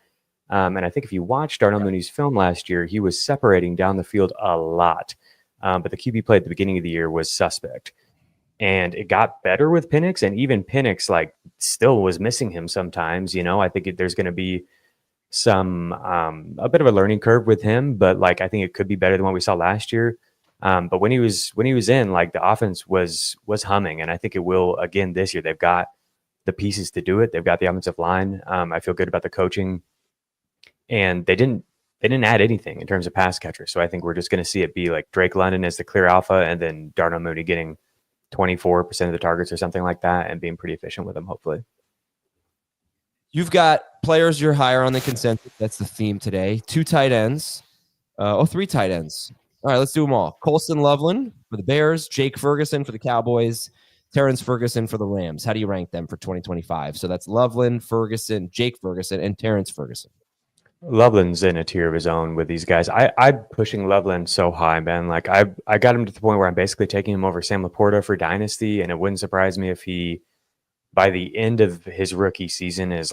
And I think if you watched Darnell Mooney's film last year, he was separating down the field a lot. But the QB play at the beginning of the year was suspect. And it got better with Penix, and even Penix still was missing him sometimes. I think there's going to be some a bit of a learning curve with him, but I think it could be better than what we saw last year. But when he was in, the offense was humming, and I think it will again this year. They've got the pieces to do it. They've got the offensive line. I feel good about the coaching, and they didn't add anything in terms of pass catchers. So I think we're just going to see it be Drake London as the clear alpha, and then Darnell Mooney getting 24% of the targets or something like that, and being pretty efficient with them, hopefully.
You've got players you're higher on the consensus. That's the theme today. 2 tight ends. 3 tight ends. All right, let's do them all. Colston Loveland for the Bears, Jake Ferguson for the Cowboys, Terrance Ferguson for the Rams. How do you rank them for 2025? So that's Loveland, Ferguson, Jake Ferguson, and Terrance Ferguson.
Loveland's in a tier of his own with these guys. I'm pushing Loveland so high, man. I got him to the point where I'm basically taking him over Sam Laporta for Dynasty, and it wouldn't surprise me if he, by the end of his rookie season, is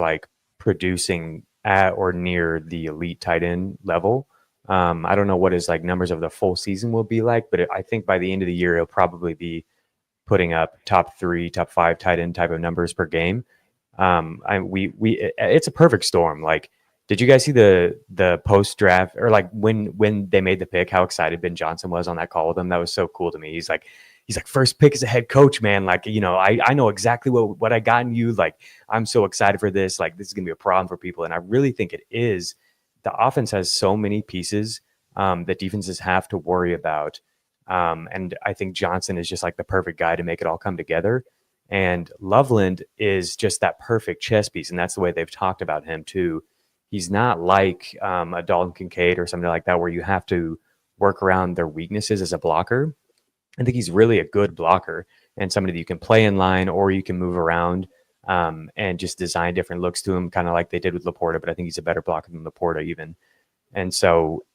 producing at or near the elite tight end level. I don't know what his numbers of the full season will be but I think by the end of the year, he'll probably be putting up top 3, top 5 tight end type of numbers per game. It's a perfect storm. Did you guys see the post draft or when they made the pick, how excited Ben Johnson was on that call with them? That was so cool to me. He's like, first pick as a head coach, man. I know exactly what I got in you. I'm so excited for this. This is going to be a problem for people. And I really think it is. The offense has so many pieces that defenses have to worry about. And I think Johnson is just the perfect guy to make it all come together. And Loveland is just that perfect chess piece. And that's the way they've talked about him too. He's not like a Dalton Kincaid or something like that, where you have to work around their weaknesses as a blocker. I think he's really a good blocker and somebody that you can play in line or you can move around and just design different looks to him, kind of like they did with Laporta. But I think he's a better blocker than Laporta even. And so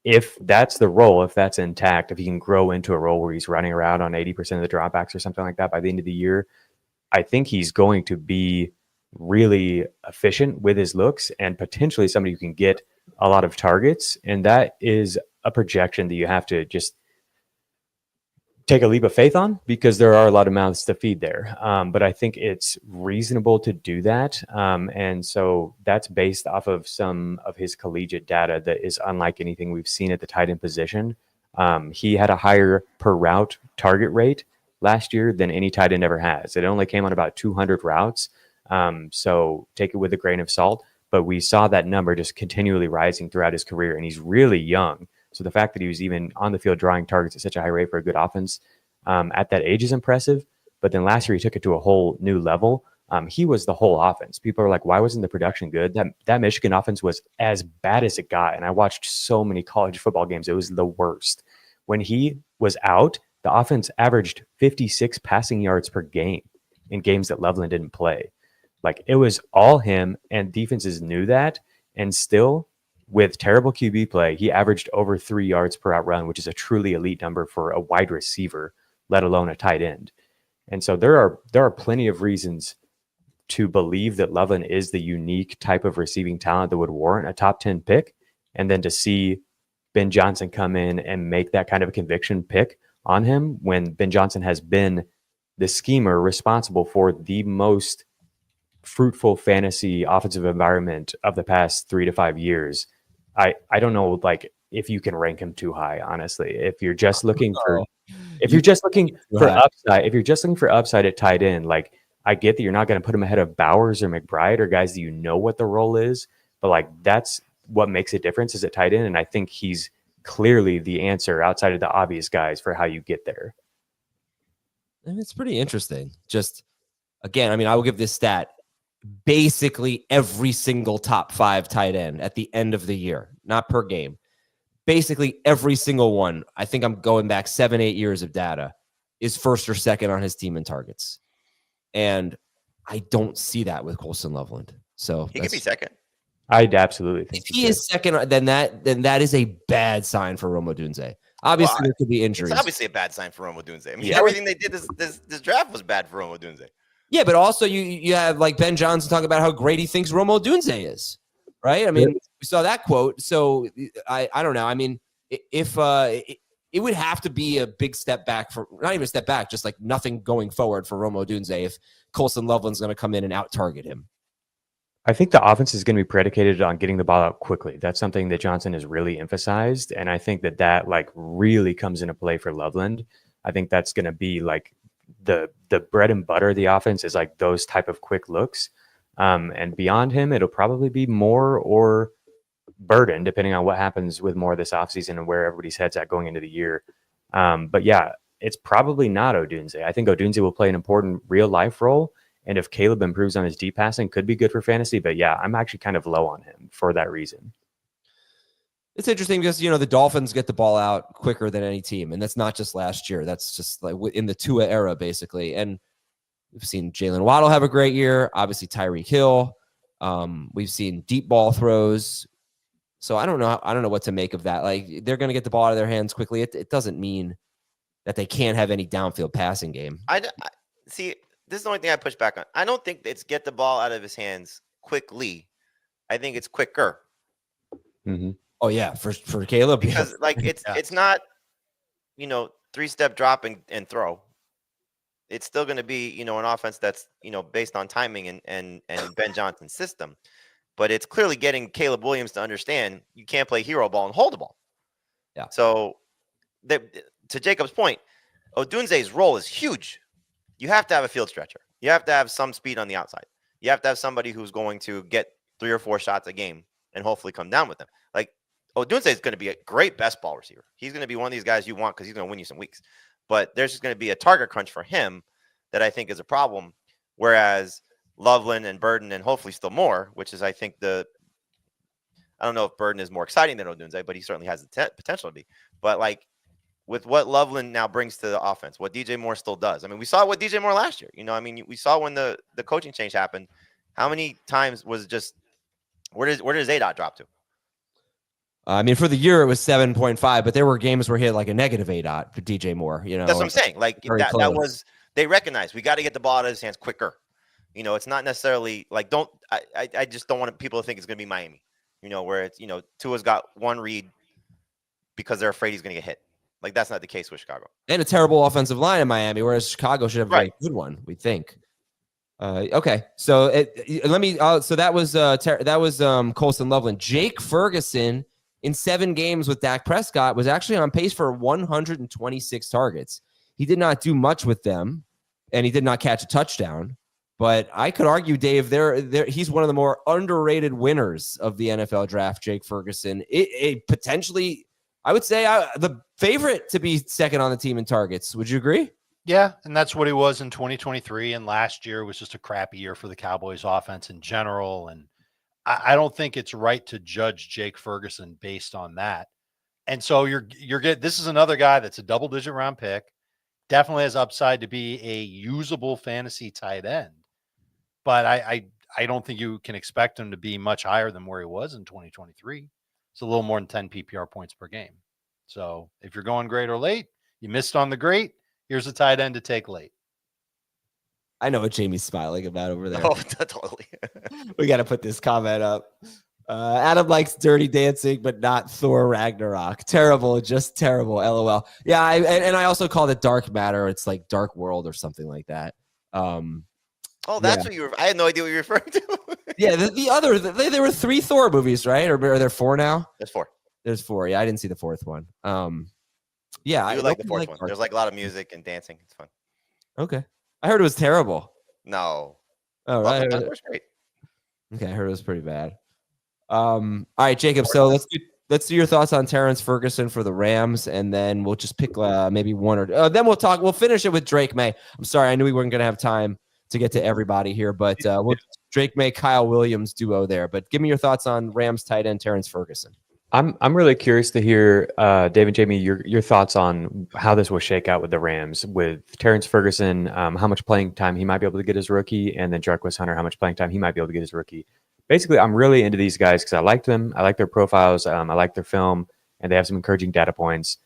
if that's the role, if that's intact, if he can grow into a role where he's running around on 80% of the dropbacks or something like that by the end of the year, I think he's going to be really efficient with his looks and potentially somebody who can get a lot of targets. And that is a projection that you have to just take a leap of faith on, because there are a lot of mouths to feed there. But I think it's reasonable to do that. And so that's based off of some of his collegiate data that is unlike anything we've seen at the tight end position. He had a higher per route target rate last year than any tight end ever has. It only came on about 200 routes. So take it with a grain of salt. But we saw that number just continually rising throughout his career, and he's really young. So the fact that he was even on the field drawing targets at such a high rate for a good offense at that age is impressive. But then last year he took it to a whole new level. He was the whole offense. People are like, why wasn't the production good? That Michigan offense was as bad as it got. And I watched so many college football games. It was the worst. When he was out, the offense averaged 56 passing yards per game in games that Loveland didn't play. It was all him, and defenses knew that. And still, with terrible QB play, he averaged over 3 yards per out run, which is a truly elite number for a wide receiver, let alone a tight end. And so there are plenty of reasons to believe that Loveland is the unique type of receiving talent that would warrant a top 10 pick. And then to see Ben Johnson come in and make that kind of a conviction pick on him, when Ben Johnson has been the schemer responsible for the most fruitful fantasy offensive environment of the past 3 to 5 years. I don't know, like, if you can rank him too high, honestly. If you're just looking for upside, if you're just looking for upside at tight end, like, I get that you're not going to put him ahead of Bowers or McBride or guys that you know what the role is, but like that's what makes a difference is at tight end, and I think he's clearly the answer outside of the obvious guys for how you get there.
And it's pretty interesting. Just again, I mean, I will give this stat. Basically every single top 5 tight end at the end of the year, not per game. Basically every single one, I think I'm going back 7-8 years of data, is first or second on his team in targets. And I don't see that with Colston Loveland. So
he could be second.
I'd absolutely think
if he is second, then that is a bad sign for Rome Odunze. Obviously, there could be injuries.
It's obviously a bad sign for Rome Odunze. I mean, everything they did this draft was bad for Rome Odunze.
Yeah, but also you have like Ben Johnson talking about how great he thinks Rome Odunze is, right? I mean, we saw that quote. So I don't know. I mean, if it would have to be a big step back for not even a step back, just like nothing going forward for Rome Odunze if Colston Loveland's going to come in and out target him.
I think the offense is going to be predicated on getting the ball out quickly. That's something that Johnson has really emphasized, and I think that like really comes into play for Loveland. I think that's going to be like the bread and butter of the offense is like those type of quick looks. And beyond him, it'll probably be Moore or Burden, depending on what happens with Moore this offseason and where everybody's head's at going into the year. But yeah, it's probably not Odunze. I think Odunze will play an important real life role. And if Kaleb improves on his deep passing, could be good for fantasy. But yeah, I'm actually kind of low on him for that reason.
It's interesting because, the Dolphins get the ball out quicker than any team. And that's not just last year. That's just like in the Tua era, basically. And we've seen Jalen Waddle have a great year. Obviously, Tyreek Hill. We've seen deep ball throws. So I don't know what to make of that. Like, they're going to get the ball out of their hands quickly. It doesn't mean that they can't have any downfield passing game.
I see. This is the only thing I push back on. I don't think it's get the ball out of his hands quickly. I think it's quicker.
Mm-hmm.
Oh yeah, for Kaleb,
because like it's not 3-step drop and throw. It's still going to be an offense that's based on timing and Ben Johnson's system, but it's clearly getting Caleb Williams to understand you can't play hero ball and hold the ball.
Yeah.
So to Jacob's point, Odunze's role is huge. You have to have a field stretcher. You have to have some speed on the outside. You have to have somebody who's going to get 3 or 4 shots a game and hopefully come down with them. Like Odunze is going to be a great best ball receiver. He's going to be one of these guys you want because he's going to win you some weeks. But there's just going to be a target crunch for him that I think is a problem. Whereas Loveland and Burden and hopefully still more, which is I think I don't know if Burden is more exciting than Odunze, but he certainly has the potential to be. But like with what Loveland now brings to the offense, what DJ Moore still does. I mean, we saw what DJ Moore last year. We saw when the coaching change happened. How many times was it just where does ADOT drop to?
I mean, for the year it was 7.5, but there were games where he had like a negative ADOT for DJ Moore.
That's what I'm saying. Like that was they recognized we got to get the ball out of his hands quicker. It's not necessarily like I just don't want people to think it's going to be Miami. Where it's Tua's got one read because they're afraid he's going to get hit. Like that's not the case with Chicago.
And a terrible offensive line in Miami, whereas Chicago should have a very good one, we think. Okay, so so that was Colston Loveland. Jake Ferguson in 7 games with Dak Prescott was actually on pace for 126 targets. He did not do much with them, and he did not catch a touchdown. But I could argue, Dave, he's one of the more underrated winners of the NFL draft. Jake Ferguson, potentially. I would say the favorite to be second on the team in targets. Would you agree?
Yeah, and that's what he was in 2023. And last year was just a crappy year for the Cowboys offense in general. And I don't think it's right to judge Jake Ferguson based on that. And so you're getting, this is another guy that's a double-digit round pick. Definitely has upside to be a usable fantasy tight end. But I don't think you can expect him to be much higher than where he was in 2023. It's a little more than 10 PPR points per game. So if you're going great or late, you missed on the great, here's a tight end to take late.
I know what Jamie's smiling about over there.
Oh, totally.
We got to put this comment up. Adam likes Dirty Dancing, but not Thor Ragnarok. Terrible, just terrible. LOL. Yeah, and I also called it Dark Matter. It's like Dark World or something like that.
Oh, that's what you were. I had no idea what you were referring to.
Yeah, the other there were 3 Thor movies, right? Or are there 4 now?
There's 4.
There's 4. Yeah, I didn't see the 4th one. Yeah,
I
I
do like the 4th one.
Dark.
There's like a lot of music and dancing. It's fun.
Okay, I heard it was terrible.
No.
Oh,
Love
right.
it. That was great.
Okay, I heard it was pretty bad. All right, Jacob. So let's do your thoughts on Terrance Ferguson for the Rams, and then we'll just pick maybe one or then we'll finish it with Drake May. I'm sorry, I knew we weren't going to have time to get to everybody here, but we'll Drake May, Kyle Williams duo there. But give me your thoughts on Rams tight end Terrance Ferguson.
I'm really curious to hear, Dave and Jamie, your thoughts on how this will shake out with the Rams, with Terrance Ferguson, how much playing time he might be able to get as rookie, and then Jarquez Hunter, how much playing time he might be able to get as rookie. Basically, I'm really into these guys because I like them. I like their profiles. I like their film, and they have some encouraging data points.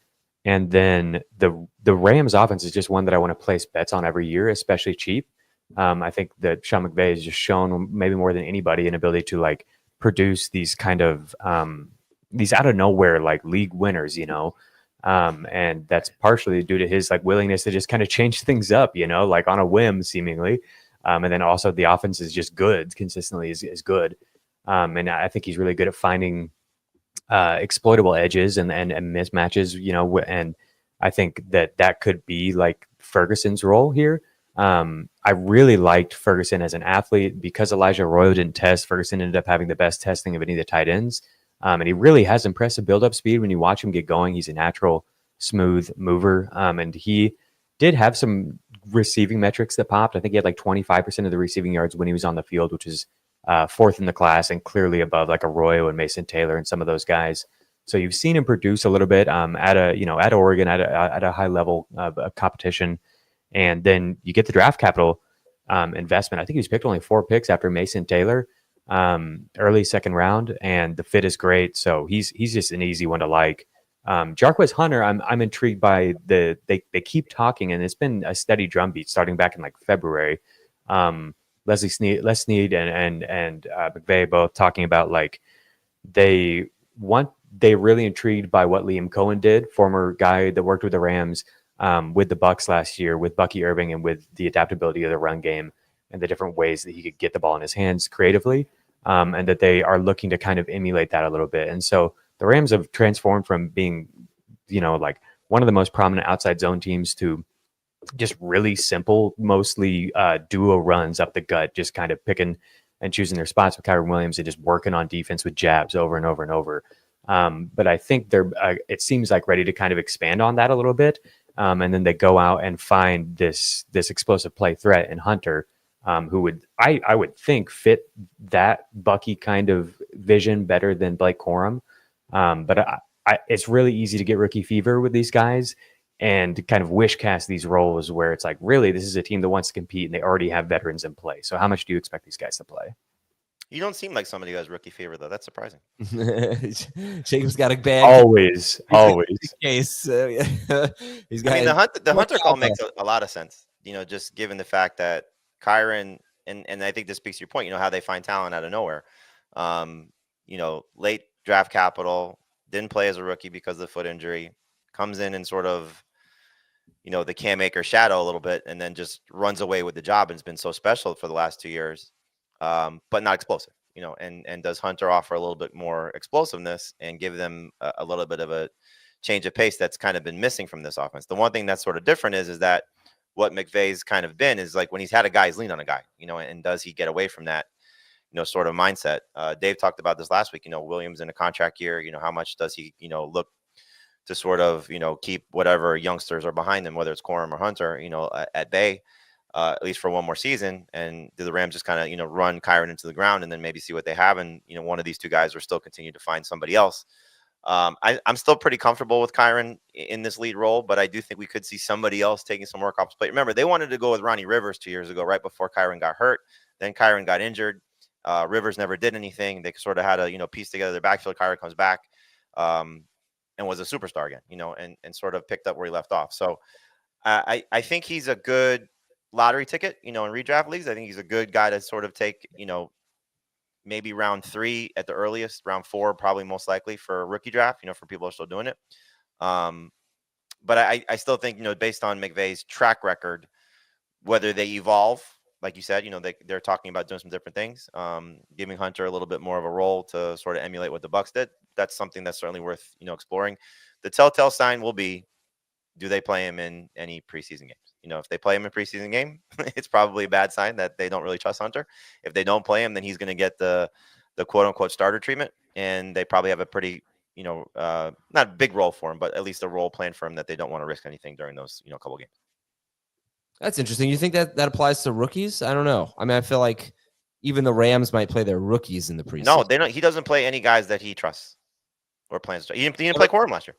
And then the Rams offense is just one that I want to place bets on every year, especially cheap. I think that Sean McVay has just shown maybe more than anybody an ability to like produce these kind of these out of nowhere like league winners, and that's partially due to his like willingness to just kind of change things up, like on a whim seemingly. And then also the offense is just good consistently is good. And I think he's really good at finding exploitable edges and mismatches, and I think that could be like Ferguson's role here. I really liked Ferguson as an athlete because Elijah Arroyo didn't test. Ferguson ended up having the best testing of any of the tight ends. And he really has impressive build-up speed when you watch him get going. He's a natural, smooth mover. And he did have some receiving metrics that popped. I think he had like 25% of the receiving yards when he was on the field, which is 4th in the class and clearly above like Arroyo and Mason Taylor and some of those guys. So you've seen him produce a little bit at Oregon at a high level of competition. And then you get the draft capital investment. I think he was picked only 4 picks after Mason Taylor. Early 2nd round, and the fit is great. So he's just an easy one to like. Jarquez Hunter, I'm intrigued by they keep talking, and it's been a steady drumbeat starting back in like February. Les Snead and McVay both talking about like they're really intrigued by what Liam Cohen did, former guy that worked with the Rams with the Bucs last year, with Bucky Irving, and with the adaptability of the run game and the different ways that he could get the ball in his hands creatively, and that they are looking to kind of emulate that a little bit. And so the Rams have transformed from being, like one of the most prominent outside zone teams to just really simple, mostly duo runs up the gut, just kind of picking and choosing their spots with Kyren Williams and just working on defense with jabs over and over and over. But I think they're, it seems like ready to kind of expand on that a little bit. And then they go out and find this explosive play threat in Hunter, who would I would think fit that Bucky kind of vision better than Blake Corum. But it's really easy to get rookie fever with these guys and kind of wish cast these roles where it's like, really, this is a team that wants to compete and they already have veterans in play. So how much do you expect these guys to play?
You don't seem like somebody who has rookie fever, though. That's surprising.
Jacob's got a bad
always
case. He's got.
I mean, the Hunter call makes a lot of sense. Just given the fact that Kyren and I think this speaks to your point. How they find talent out of nowhere. Late draft capital, didn't play as a rookie because of the foot injury. Comes in and sort of, the Cam Akers shadow a little bit, and then just runs away with the job. And it's been so special for the last 2 years. But not explosive, and does Hunter offer a little bit more explosiveness and give them a little bit of a change of pace that's kind of been missing from this offense. The one thing that's sort of different is that what McVay's kind of been is like when he's had a guy, he's leaned on a guy, and does he get away from that, sort of mindset? Dave talked about this last week, Williams in a contract year, how much does he, look to sort of, keep whatever youngsters are behind him, whether it's Corum or Hunter, at bay. At least for one more season, and do the Rams just kind of, run Kyren into the ground and then maybe see what they have, and one of these two guys will still continue to find somebody else. I'm still pretty comfortable with Kyren in this lead role, but I do think we could see somebody else taking some work off his plate. Remember, they wanted to go with Ronnie Rivers 2 years ago, right before Kyren got hurt. Then Kyren got injured. Rivers never did anything. They sort of had to, piece together their backfield. Kyren comes back and was a superstar again, and sort of picked up where he left off. So I think he's a good lottery ticket, in redraft leagues. I think he's a good guy to sort of take, maybe round 3 at the earliest, round 4 probably most likely for a rookie draft, for people who are still doing it. But I still think, based on McVay's track record, whether they evolve like you said, they're talking about doing some different things, giving Hunter a little bit more of a role to sort of emulate what the Bucks did. That's something that's certainly worth exploring. The telltale sign will be, do they play him in any preseason games? If they play him in preseason game, it's probably a bad sign that they don't really trust Hunter. If they don't play him, then he's going to get the quote unquote starter treatment, and they probably have a pretty not a big role for him, but at least a role plan for him that they don't want to risk anything during those couple games.
That's interesting. You think that applies to rookies? I don't know. I mean, I feel like even the Rams might play their rookies in the preseason.
No, they don't. He doesn't play any guys that he trusts or plans to. He didn't play Corum last year.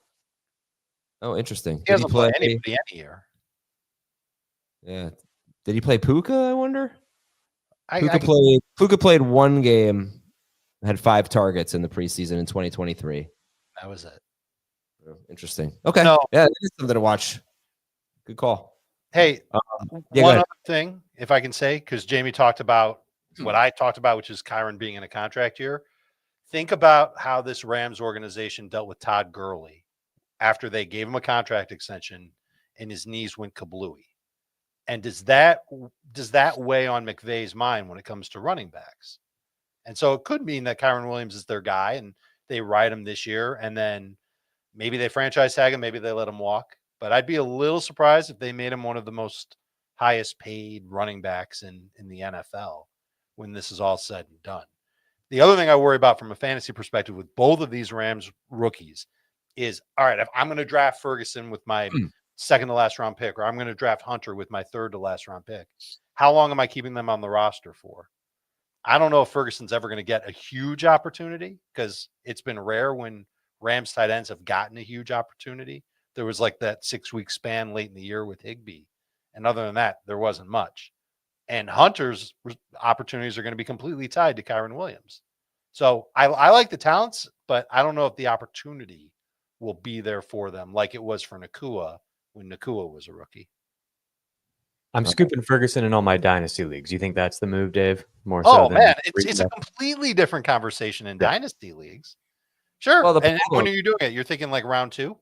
Oh, interesting.
He doesn't play anybody any year.
Yeah. Did he play Puka, I wonder?
Puka
played one game, had 5 targets in the preseason in 2023.
That was it.
Oh, interesting. Okay.
No.
Yeah, it is something to watch. Good call.
Hey,
yeah,
one other thing, if I can say, because Jamie talked about what I talked about, which is Kyron being in a contract year. Think about how this Rams organization dealt with Todd Gurley after they gave him a contract extension and his knees went kablooey. And does that weigh on McVay's mind when it comes to running backs? And so it could mean that Kyron Williams is their guy and they ride him this year, and then maybe they franchise tag him, maybe they let him walk. But I'd be a little surprised if they made him one of the most highest paid running backs in the NFL when this is all said and done. The other thing I worry about from a fantasy perspective with both of these Rams rookies is, all right, if I'm going to draft Ferguson with my second to last round pick, or I'm going to draft Hunter with my third to last round pick, how long am I keeping them on the roster for? I don't know if Ferguson's ever going to get a huge opportunity, because it's been rare when Rams tight ends have gotten a huge opportunity. There was like that 6-week span late in the year with Higbee. And other than that, there wasn't much. And Hunter's opportunities are going to be completely tied to Kyron Williams. So I like the talents, but I don't know if the opportunity will be there for them like it was for Nakua when Nakua was a rookie.
I'm scooping Ferguson in all my dynasty leagues. You think that's the move, Dave? More
Oh,
so than
man, it's a completely different conversation in dynasty leagues. Sure.
Well,
and when are you doing it? You're thinking like round 2?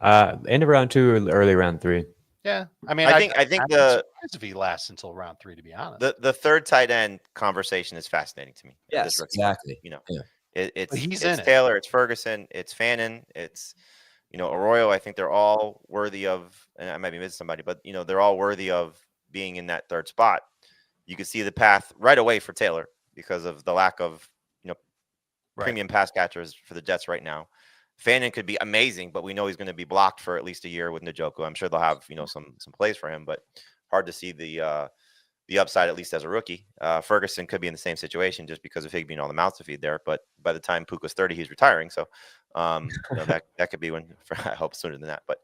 End of round 2 or early round 3.
Yeah, I mean,
I think the
if he lasts until round 3, to be honest.
The third tight end conversation is fascinating to me.
Yes, exactly.
It's Taylor, it's Ferguson, it's Fannin, it's Arroyo. I think they're all worthy of, and I might be missing somebody, but they're all worthy of being in that third spot. You can see the path right away for Taylor because of the lack of premium pass catchers for the Jets right now. Fannin could be amazing, but we know he's going to be blocked for at least a year with Njoku. I'm sure they'll have some plays for him, but hard to see the upside, at least as a rookie. Ferguson could be in the same situation just because of Higbee and all the mouths to feed there. But by the time Puka's 30, he's retiring, so that could be when. I hope sooner than that, but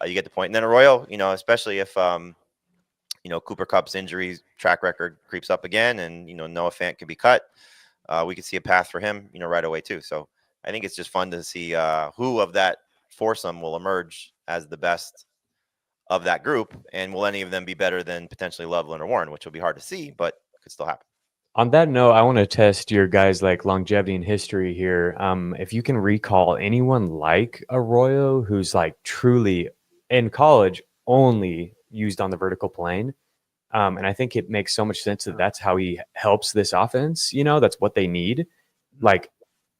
you get the point. And then Arroyo, especially if Cooper Kupp's injury track record creeps up again, and Noah Fant can be cut, we could see a path for him, right away too. So I think it's just fun to see who of that foursome will emerge as the best of that group, and will any of them be better than potentially Loveland or Warren, which will be hard to see, but could still happen.
On that note, I want to test your guys' longevity and history here. If you can recall anyone like Arroyo who's truly in college only used on the vertical plane, and I think it makes so much sense that that's how he helps this offense. That's what they need.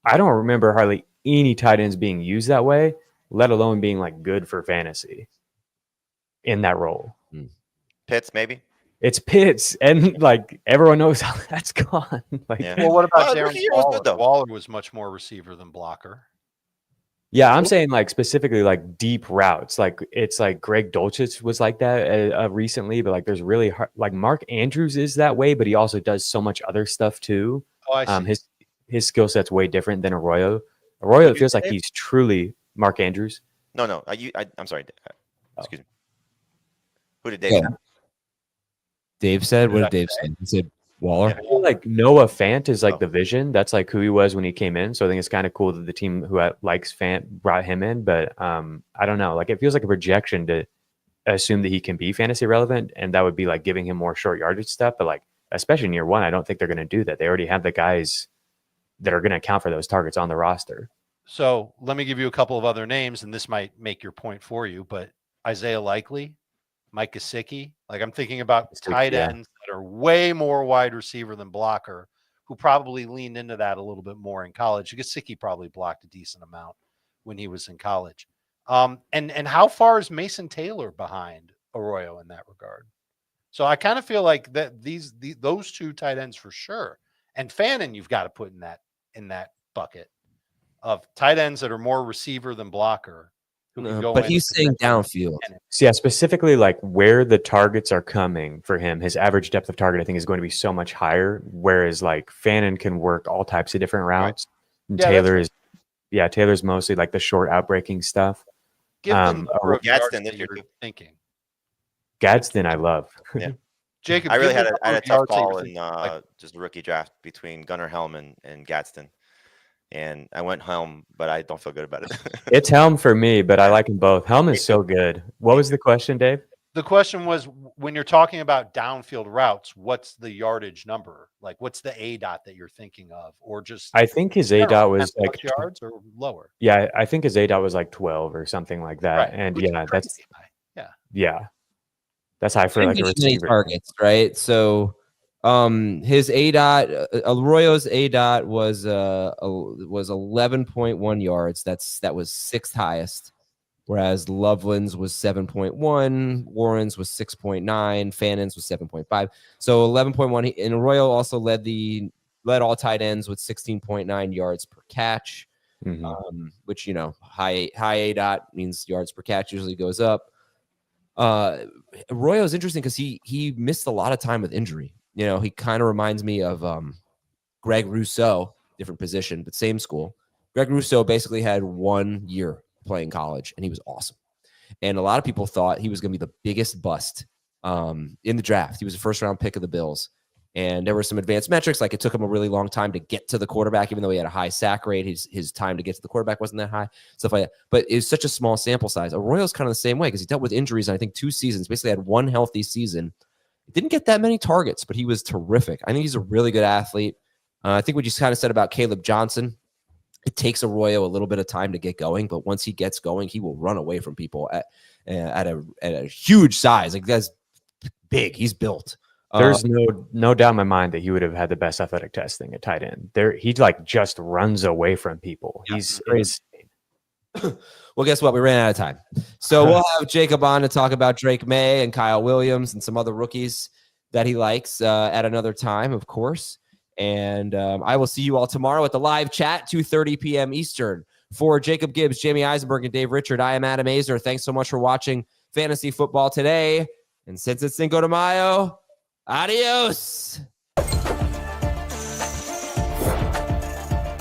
I don't remember hardly any tight ends being used that way, let alone being good for fantasy in that role.
Pitts, maybe.
It's Pitts, and everyone knows how that's gone.
Well, what about Darren Waller? Waller was much more receiver than blocker.
Yeah, I'm saying specifically deep routes. It's Greg Dulcich was like that recently, but there's really hard, Mark Andrews is that way, but he also does so much other stuff too.
Oh, I see.
His skill set's way different than Arroyo. Arroyo feels like he's truly Mark Andrews.
No. I'm sorry. Excuse me. Who did Dave say?
Dave said? What did Dave say? He said Waller.
I feel like Noah Fant is the vision. That's who he was when he came in. So I think it's kind of cool that the team who likes Fant brought him in. But I don't know. It feels like a projection to assume that he can be fantasy relevant, and that would be giving him more short yardage stuff. But especially in year one, I don't think they're going to do that. They already have the guys that are going to account for those targets on the roster.
So let me give you a couple of other names, and this might make your point for you, but Isaiah Likely, Mike Gesicki. I'm thinking about tight ends that are way more wide receiver than blocker, who probably leaned into that a little bit more in college. Gesicki probably blocked a decent amount when he was in college. And how far is Mason Taylor behind Arroyo in that regard? So I kind of feel like that those two tight ends for sure, and Fannin you've got to put in that bucket of tight ends that are more receiver than blocker. Who can go
but he's saying downfield.
So yeah, specifically like where the targets are coming for him, his average depth of target I think is going to be so much higher. Whereas like Fannin can work all types of different routes. And
Yeah,
Taylor's mostly like the short outbreaking stuff.
Give them the
Gadsden this year
you're
too.
thinking.
Gadsden, I love.
Yeah.
Jacob,
I really
give
had
me
a
the
tough
yards that you're
call in
thinking.
just the rookie draft between Gunnar Helm and Gadsden. And I went Helm, but I don't feel good about it.
It's Helm for me, but I like them both. Helm is so good. What was the question, Dave?
The question was, when you're talking about downfield routes, what's the yardage number? Like, what's the ADOT that you're thinking of, or just?
I think his ADOT was
10
like
yards or lower.
Yeah, I think his ADOT was like 12 or something like that.
Right.
And
Which is
yeah, that's
crazy high.
that's high for like a
Many
receiver.
targets, right? So his ADOT, Arroyo's ADOT was 11.1 yards. That was sixth highest, whereas Loveland's was 7.1, Warren's was 6.9, Fannin's was 7.5. So 11.1. And Arroyo also led all tight ends with 16.9 yards per catch, which high ADOT means yards per catch usually goes up. Arroyo's interesting because he missed a lot of time with injury. He kind of reminds me of Greg Rousseau, different position, but same school. Greg Rousseau basically had 1 year playing college, and he was awesome. And a lot of people thought he was going to be the biggest bust in the draft. He was a first-round pick of the Bills. And there were some advanced metrics, like it took him a really long time to get to the quarterback, even though he had a high sack rate. His time to get to the quarterback wasn't that high, stuff like that. But it was such a small sample size. Arroyo's kind of the same way because he dealt with injuries in, I think, 2 seasons, basically had 1 healthy season. He didn't get that many targets, but he was terrific. I think he's a really good athlete. I think what you kind of said about Kaleb Johnson, it takes Arroyo a little bit of time to get going, but once he gets going, he will run away from people at a huge size. Like, that's big. He's built.
There's no doubt in my mind that he would have had the best athletic testing at tight end. He like just runs away from people. He's crazy.
Well, guess what? We ran out of time. So we'll have Jacob on to talk about Drake May and Kyle Williams and some other rookies that he likes at another time, of course. And I will see you all tomorrow at the live chat, 2:30 p.m. Eastern. For Jacob Gibbs, Jamie Eisenberg, and Dave Richard, I am Adam Azer. Thanks so much for watching Fantasy Football today. And since it's Cinco de Mayo, adios.